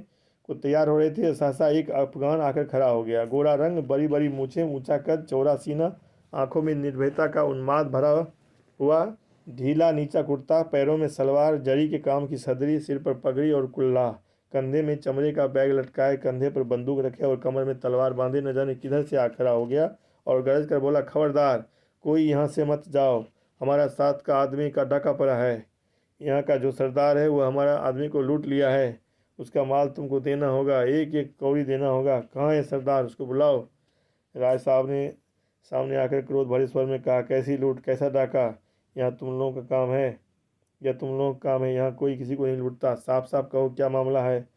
को तैयार हो रहे थे। सहसा एक अफगान आकर खड़ा हो गया। गोरा रंग, बड़ी बड़ी मूछें, ऊंचा कद, चौड़ा सीना, आंखों में निर्भयता का उन्माद भरा हुआ, ढीला नीचा कुर्ता, पैरों में सलवार, जरी के काम की सदरी, सिर पर पगड़ी और कुल्ला, कंधे में चमड़े का बैग लटकाए, कंधे पर बंदूक रखे और कमर में तलवार बांधे न जाने किधर से आ खड़ा हो गया और गरज कर बोला, खबरदार, कोई यहाँ से मत जाओ, हमारा साथ का आदमी का डाका पड़ा है। यहाँ का जो सरदार है वह हमारा आदमी को लूट लिया है। उसका माल तुमको देना होगा, एक एक कौड़ी देना होगा। कहाँ है सरदार, उसको बुलाओ। राय साहब ने सामने आकर क्रोध भरे स्वर में कहा, कैसी लूट, कैसा डाका? यहाँ तुम लोगों का काम है, यह तुम लोगों का काम है। यहाँ कोई किसी को नहीं लूटता। साफ साफ कहो, क्या मामला है?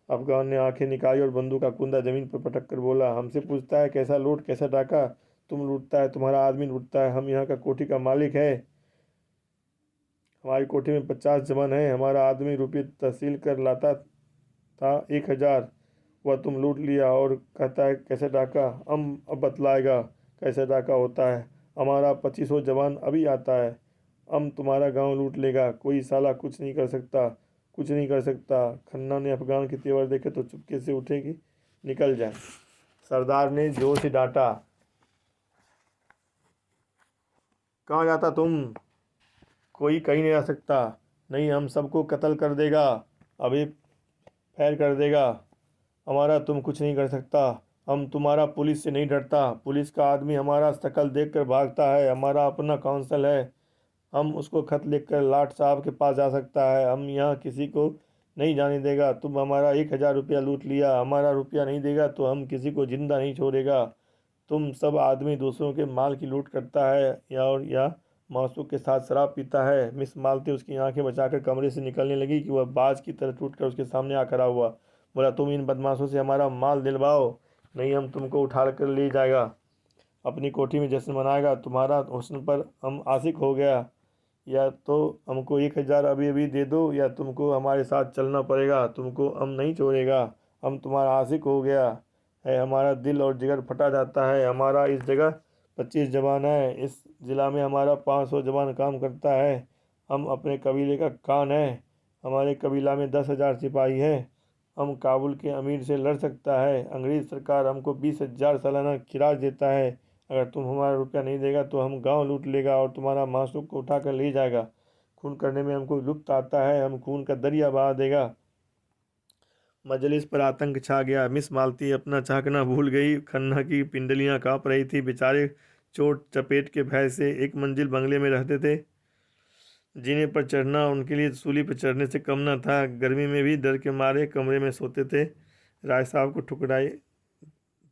अफगान ने आंखें निकाली और बंदूक का कुंदा जमीन पर पटक कर बोला, हमसे पूछता है कैसा लूट, कैसा डाका? तुम लूटता है, तुम्हारा आदमी लूटता है। हम यहाँ का कोठी का मालिक है। हमारी कोठी में 50 जवान हैं। हमारा आदमी रुपये तहसील कर लाता था 1000, वह तुम लूट लिया और कहता है कैसे डाका? अब बतलाएगा कैसे डाका होता है। हमारा 2500 जवान अभी आता है, तुम्हारा गांव लूट लेगा। कोई साला कुछ नहीं कर सकता, कुछ नहीं कर सकता। खन्ना ने अफगान के तेवर देखे तो चुपके से उठेगी, निकल जाए। सरदार ने जोर से डांटा, कहाँ जाता तुम? कोई कहीं नहीं जा सकता। नहीं, हम सबको कत्ल कर देगा, अभी फैर कर देगा। हमारा तुम कुछ नहीं कर सकता। हम तुम्हारा पुलिस से नहीं डरता। पुलिस का आदमी हमारा शकल देख कर भागता है। हमारा अपना काउंसिल है, हम उसको खत लिखकर लाट साहब के पास जा सकता है। हम यहाँ किसी को नहीं जाने देगा। तुम हमारा 1000 रुपया लूट लिया, हमारा रुपया नहीं देगा तो हम किसी को जिंदा नहीं छोड़ेगा। तुम सब आदमी दूसरों के माल की लूट करता है या मासूक के साथ शराब पीता है। मिस मालती उसकी आंखें बचाकर कमरे से निकलने लगी कि वह बाज की तरह टूटकर उसके सामने आ खड़ा हुआ। बोला, तुम इन बदमाशों से हमारा माल दिलवाओ, नहीं हम तुमको उठा कर ले जाएगा, अपनी कोठी में जश्न मनाएगा। तुम्हारा हुस्न पर हम आशिक हो गया, या तो हमको 1,000 अभी अभी दे दो, या तुमको हमारे साथ चलना पड़ेगा, तुमको हम नहीं छोड़ेगा। हम तुम्हारा आशिक हो गया है, हमारा दिल और जिगर फटा जाता है। हमारा इस जगह 25 जवान है, इस ज़िला में हमारा 500 जवान काम करता है। हम अपने कबीले का खान है, हमारे कबीला में 10,000 सिपाही हैं। हम काबुल के अमीर से लड़ सकता है। अंग्रेज़ सरकार हमको 20,000 सालाना खिराज देता है। अगर तुम हमारा रुपया नहीं देगा तो हम गांव लूट लेगा और तुम्हारा मासूक को उठा कर ले जाएगा। खून करने में हमको लुत्फ आता है, हम खून का दरिया बहा देगा। मजलिस पर आतंक छा गया। मिस मालती अपना चाहकना भूल गई। खन्ना की पिंडलियां कांप रही थी। बेचारे चोट चपेट के भय से एक मंजिल बंगले में रहते थे। जीने पर चढ़ना उनके लिए सूली पर चढ़ने से कम न था। गर्मी में भी डर के मारे कमरे में सोते थे। राय साहब को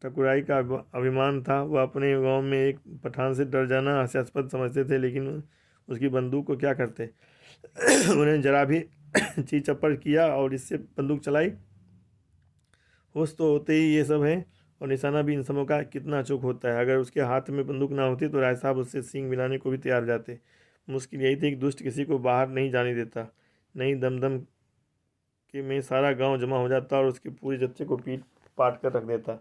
ठकुराई का अभिमान था। वह अपने गांव में एक पठान से डर जाना हास्यास्पद समझते थे, लेकिन उसकी बंदूक को क्या करते। उन्हें जरा भी ची चप्पड़ किया और इससे बंदूक चलाई। होश तो होते ही ये सब है, और निशाना भी इन सबों का कितना अचूक होता है। अगर उसके हाथ में बंदूक ना होती तो राय साहब उससे सींग मिलाने को भी तैयार हो जाते। मुश्किल यही थी कि दुष्ट किसी को बाहर नहीं जाने देता। नहीं दमदम के में सारा गांव जमा हो जाता और उसके पूरे जत्थे को पीट पाट कर रख देता।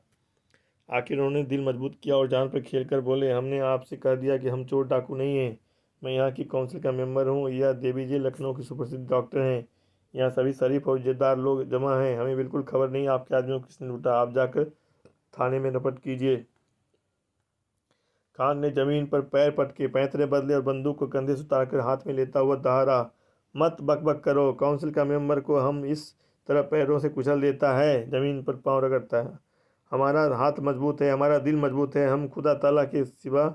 आखिर उन्होंने दिल मजबूत किया और जान पर खेल कर बोले, हमने आपसे कह दिया कि हम चोर डाकू नहीं हैं। मैं यहाँ की काउंसिल का मेंबर हूँ। यह देवी जी लखनऊ के सुप्रसिद्ध डॉक्टर हैं। यहाँ सभी शरीफ और इज्जतदार लोग जमा हैं। हमें बिल्कुल खबर नहीं आपके आदमियों को किसने लूटा। आप जाकर थाने में रपट कीजिए। खान ने जमीन पर पैर पटके पैंतरे बदले और बंदूक को कंधे से उतारकर हाथ में लेता हुआ दहाड़ा, मत बकबक करो। काउंसिल का मेंबर को हम इस तरह पैरों से कुचल देता है, जमीन पर पाँव रगड़ता है। हमारा हाथ मजबूत है, हमारा दिल मजबूत है। हम खुदा ताला के सिवा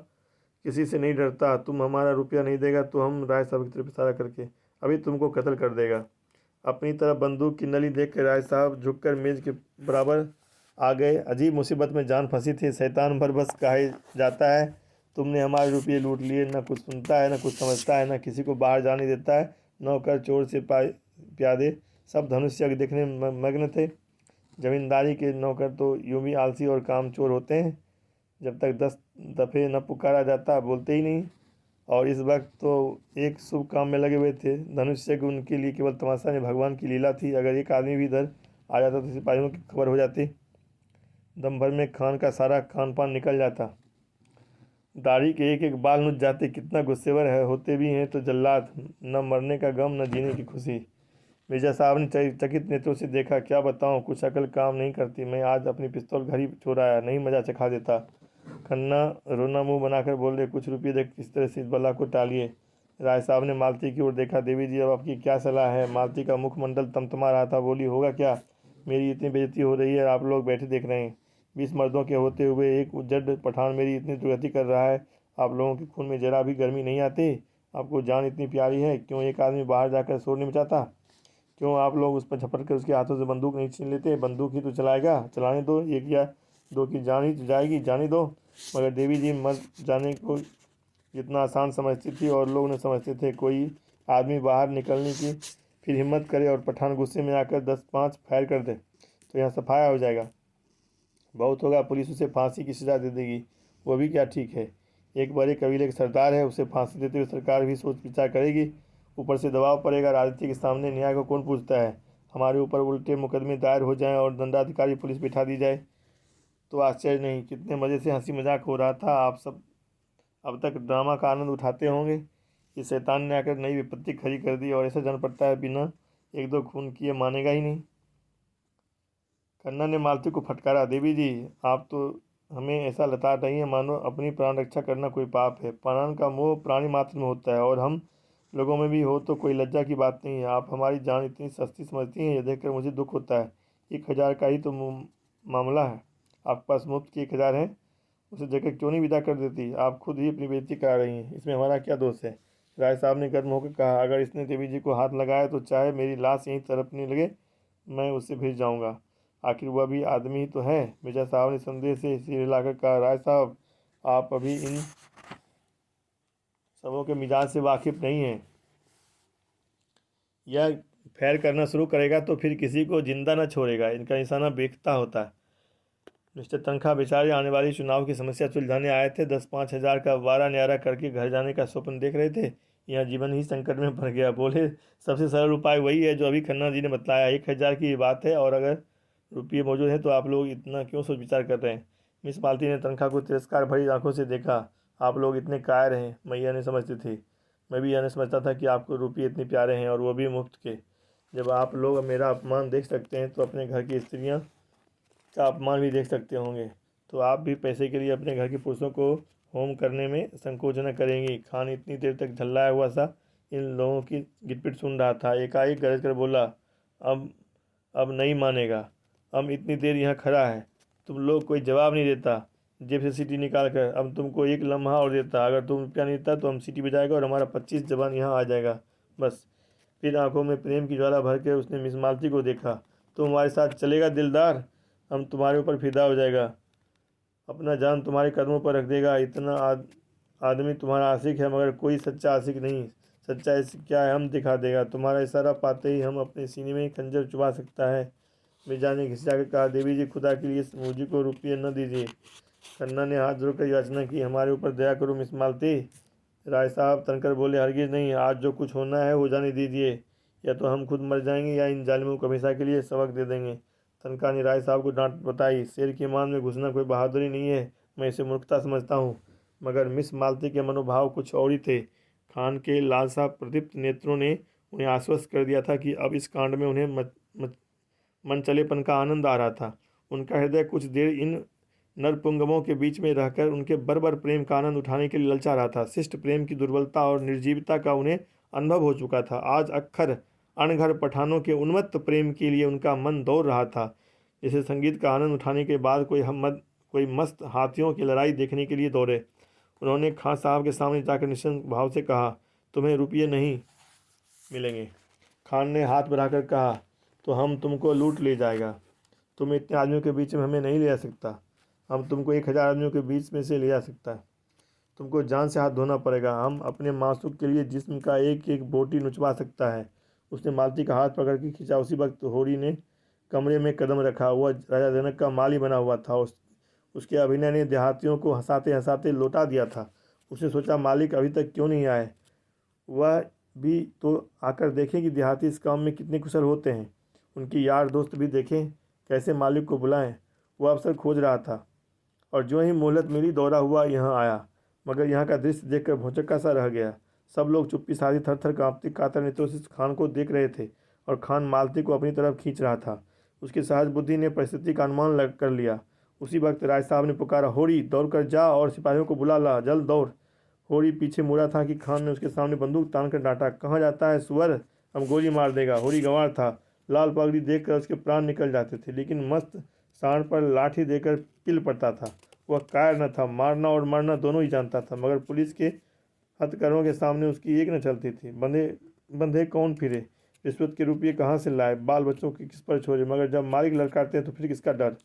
किसी से नहीं डरता। तुम हमारा रुपया नहीं देगा तो हम राय साहब की तरफ इशारा करके अभी तुमको कत्ल कर देगा। अपनी तरफ बंदूक की नली देख कर राय साहब झुककर मेज के बराबर आ गए। अजीब मुसीबत में जान फंसी थी। शैतान भर बस कहा जाता है। तुमने हमारे रुपये लूट लिए। न कुछ सुनता है, न कुछ समझता है, न किसी को बाहर जाने देता है। नौकर चोर से प्यादे सब धनुष्य देखने में मग्न थे। जमींदारी के नौकर तो यूं भी आलसी और कामचोर होते हैं। जब तक 10 दफ़े न पुकारा जाता बोलते ही नहीं। और इस वक्त तो एक शुभ काम में लगे हुए थे। धनुष्य उनके लिए केवल तमाशा में भगवान की लीला थी। अगर एक आदमी भी इधर आ जाता तो सिपाहियों की खबर हो जाती। दम भर में खान का सारा खान पान निकल जाता। दाढ़ी के एक एक बाल नुच जाते। कितना गुस्सेवर है होते भी हैं तो जल्लाद। न मरने का गम, न जीने की खुशी। मिर्जा साहब ने चकित नेत्रों से देखा। क्या बताऊं, कुछ अकल काम नहीं करती। मैं आज अपनी पिस्तौल घर ही चुराया, नहीं मजा चखा देता। खन्ना रोना मुंह बनाकर बोले, कुछ रुपये देख इस तरह से इस बला को टालिए। राय साहब ने मालती की ओर देखा। देवी जी, अब आपकी क्या सलाह है। मालती का मुखमंडल तमतमा रहा था। बोली, होगा क्या, मेरी इतनी बेइज्जती हो रही है, आप लोग बैठे देख रहे हैं। 20 मर्दों के होते हुए एक उज्जड पठान मेरी इतनी दुर्गति कर रहा है। आप लोगों के खून में जरा भी गर्मी नहीं आती। आपको जान इतनी प्यारी है, क्यों एक आदमी बाहर जाकर शोर नहीं मचाता। क्यों आप लोग उस पर झपट कर उसके हाथों से बंदूक नहीं छीन लेते। बंदूक ही तो चलाएगा, चलाने दो। एक या दो की जान ही तो जाएगी, जाने दो। मगर देवी जी मर जाने को जितना आसान समझती थी और लोग न समझते थे। कोई आदमी बाहर निकलने की फिर हिम्मत करे और पठान गुस्से में आकर 10-5 फायर कर दे तो यहाँ सफाया हो जाएगा। बहुत होगा, पुलिस उसे फांसी की सज़ा दे देगी। वो भी क्या ठीक है। एक बड़े कबीले के सरदार है, उसे फांसी देते हुए सरकार भी सोच विचार करेगी। ऊपर से दबाव पड़ेगा। राजनीति के सामने न्याय को कौन पूछता है। हमारे ऊपर उल्टे मुकदमे दायर हो जाएं और दंडाधिकारी पुलिस बिठा दी जाए तो आश्चर्य नहीं। कितने मज़े से हंसी मजाक हो रहा था। आप सब अब तक ड्रामा का आनंद उठाते होंगे। इस शैतान ने आकर नई विपत्ति खड़ी कर दी और ऐसा जान पड़ता है बिना 1-2 खून किए मानेगा ही नहीं। खन्ना ने मालती को फटकारा। देवी जी, आप तो हमें ऐसा लताड़ रही हैं मानो अपनी प्राण रक्षा करना कोई पाप है। प्राण का मोह प्राणी मात्र में होता है और हम लोगों में भी हो तो कोई लज्जा की बात नहीं है। आप हमारी जान इतनी सस्ती समझती हैं, यह देखकर मुझे दुख होता है। 1,000 का ही तो मामला है। आपके पास मुफ्त की 1,000 है, उसे जगह क्यों नहीं विदा कर देती। आप खुद ही अपनी बेइज्जती करा रही हैं, इसमें हमारा क्या दोष है। राय साहब ने गर्म होकर कहा, अगर इसने देवी जी को हाथ लगाया तो चाहे मेरी लाश यहीं तड़पने लगे, मैं उससे भिड़ जाऊंगा। आखिर वह भी आदमी ही तो है। मिर्जा साहब ने संदेह से सिर हिलाकर कहा, राय साहब, आप अभी इन सबों के मिजाज से वाकिफ नहीं हैं। यह फैर करना शुरू करेगा तो फिर किसी को जिंदा न छोड़ेगा। इनका निशाना बेखता होता है। मिस्टर तनखा बेचारे आने वाली चुनाव की समस्या सुलझाने आए थे। 10-5 हज़ार का वारा न्यारा करके घर जाने का स्वप्न देख रहे थे। यहाँ जीवन ही संकट में पड़ गया। बोले, सबसे सरल उपाय वही है जो अभी खन्ना जी ने बतलाया। 1,000 की बात है, और अगर रुपये मौजूद हैं तो आप लोग इतना क्यों सोच विचार कर रहे हैं। मिस मालती ने तनखा को तिरस्कार भरी आंखों से देखा। आप लोग इतने कायर हैं, मैं यह नहीं समझती थी। मैं भी यह नहीं समझता था कि आपको रुपये इतने प्यारे हैं, और वो भी मुफ्त के। जब आप लोग मेरा अपमान देख सकते हैं तो अपने घर की स्त्रियाँ का अपमान भी देख सकते होंगे। तो आप भी पैसे के लिए अपने घर के पुरुषों को होम करने में संकोच न करेंगी। खान इतनी देर तक झल्लाया हुआ सा इन लोगों की गिटपिट सुन रहा था। एकाएक गरज कर बोला, अब नहीं मानेगा। अब इतनी देर यहाँ खड़ा है, तुम लोग कोई जवाब नहीं देता। जेब से सीटी निकाल कर अब तुमको एक लम्हा और देता। अगर तुम रुपया नहीं देता तो हम सीटी बजाएगा और हमारा 25 जवान यहाँ आ जाएगा, बस। फिर आंखों में प्रेम की ज्वाला भर के उसने मिस मालती को देखा। तुम हमारे साथ चलेगा दिलदार? हम तुम्हारे ऊपर फिदा हो जाएगा, अपना जान तुम्हारे कदमों पर रख देगा। इतना आदमी तुम्हारा आशिक है, मगर कोई सच्चा आशिक नहीं। सच्चा इश्क क्या है हम दिखा देगा। तुम्हारा इशारा पाते ही हम अपने सीने में खंजर चुभा सकता है। मिर्जा ने घिसिया कर कहा, देवी जी, खुदा के लिए मुझी को रुपये न दीजिए। खन्ना ने हाथ जोड़कर याचना की, हमारे ऊपर दया करो मिस मालती। राय साहब तनकर बोले, हरगिज नहीं, आज जो कुछ होना है हो जाने दीजिए। या तो हम खुद मर जाएंगे या इन जालिमों को हमेशा के लिए सबक दे देंगे। तनखा ने राय साहब को डांट बताई, शेर की मान में घुसना कोई बहादुरी नहीं है, मैं इसे मूर्खता समझता हूँ। मगर मिस मालती के मनोभाव कुछ और ही थे। खान के लालसा प्रदीप्त नेत्रों ने उन्हें आश्वस्त कर दिया था कि अब इस कांड में उन्हें मनचलेपन का आनंद आ रहा था। उनका हृदय कुछ देर इन नरपुंगमों के बीच में रहकर उनके बर्बर प्रेम का आनंद उठाने के लिए ललचा रहा था। शिष्ट प्रेम की दुर्बलता और निर्जीवता का उन्हें अनुभव हो चुका था। आज अक्खर अणघर पठानों के उन्मत्त प्रेम के लिए उनका मन दौड़ रहा था, जैसे संगीत का आनंद उठाने के बाद कोई मस्त हाथियों की लड़ाई देखने के लिए दौड़े। उन्होंने खान साहब के सामने जाकर निश्चिंत भाव से कहा, तुम्हें रुपये नहीं मिलेंगे। खान ने हाथ बढ़ाकर कहा, तो हम तुमको लूट ले जाएगा। तुम इतने आदमियों के बीच में हमें नहीं ले जा सकता। हम तुमको 1,000 आदमियों के बीच में से ले जा सकता है। तुमको जान से हाथ धोना पड़ेगा। हम अपने मासूक के लिए जिस्म का एक एक बोटी नुचवा सकता है। उसने मालती का हाथ पकड़ के खींचा। उसी वक्त होरी ने कमरे में कदम रखा। वह राजा जनक का माली बना हुआ था। उसके अभिनय ने देहातियों को हंसाते हंसाते लौटा दिया था। उसने सोचा, मालिक अभी तक क्यों नहीं आए, वह भी तो आकर देखें कि देहाती इस काम में कितने कुशल होते हैं। उनकी यार दोस्त भी देखें कैसे मालिक को बुलाएं। वह अवसर खोज रहा था, और जो ही मोहलत मिली दौड़ा हुआ यहाँ आया। मगर यहाँ का दृश्य देखकर भौचक्का सा रह गया। सब लोग चुप्पी साधी थर थर कांपती कातर नेत्रों से खान को देख रहे थे, और खान मालती को अपनी तरफ खींच रहा था। उसकी सहज बुद्धि ने परिस्थिति का अनुमान कर लिया। उसी वक्त राय साहब ने पुकारा, होरी, दौड़ कर जा और सिपाहियों को बुला ला, जल्द दौड़। होरी पीछे मुड़ा था कि खान ने उसके सामने बंदूक तान कर डांटा, कहाँ जाता है सुअर, हम गोली मार देगा। होरी गंवार था। लाल पगड़ी देखकर उसके प्राण निकल जाते थे, लेकिन मस्त सांड पर लाठी देकर पिल पड़ता था। वह कायर न था, मारना और मरना दोनों ही जानता था। मगर पुलिस के हथकरों के सामने उसकी एक न चलती थी। बंधे कौन फिरे, रिश्वत के रुपये कहाँ से लाए, बाल बच्चों के किस पर छोड़े। मगर जब मालिक ललकारते हैं तो फिर किसका डर।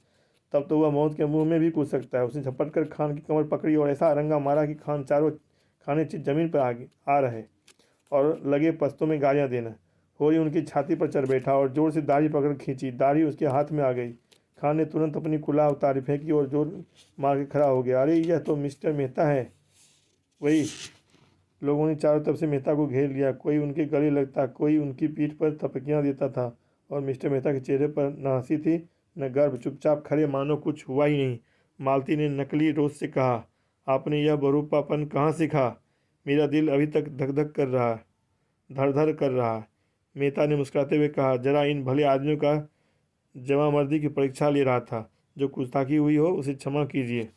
तब तो वह मौत के मुंह में भी कूद सकता है। उसने झपट कर खान की कमर पकड़ी और ऐसा अरंगा मारा कि खान चारों खाने चित जमीन पर आ रहे और लगे पस्तों में गालियाँ देना। होरी उनकी छाती पर चढ़ बैठा और जोर से दाढ़ी पकड़ खींची। दाढ़ी उसके हाथ में आ गई। खान ने तुरंत अपनी कुल्हाड़ी उतारी फेंकी और जोर मार के खड़ा हो गया। अरे, यह तो मिस्टर मेहता है। वही। लोगों ने चारों तरफ से मेहता को घेर लिया। कोई उनके गले लगता, कोई उनकी पीठ पर थपकियां देता था, और मिस्टर मेहता के चेहरे पर न हंसी थी न गर्व। चुपचाप खड़े मानो कुछ हुआ ही नहीं। मालती ने नकली रोज से कहा, आपने यह बरूपापन कहाँ सीखा? मेरा दिल अभी तक धक धक कर रहा है, धड़ धड़ कर रहा है। मेहता ने मुस्कुराते हुए कहा, जरा इन भले आदमियों का जवामर्दी की परीक्षा ले रहा था। जो गुस्ताखी हुई हो उसे क्षमा कीजिए।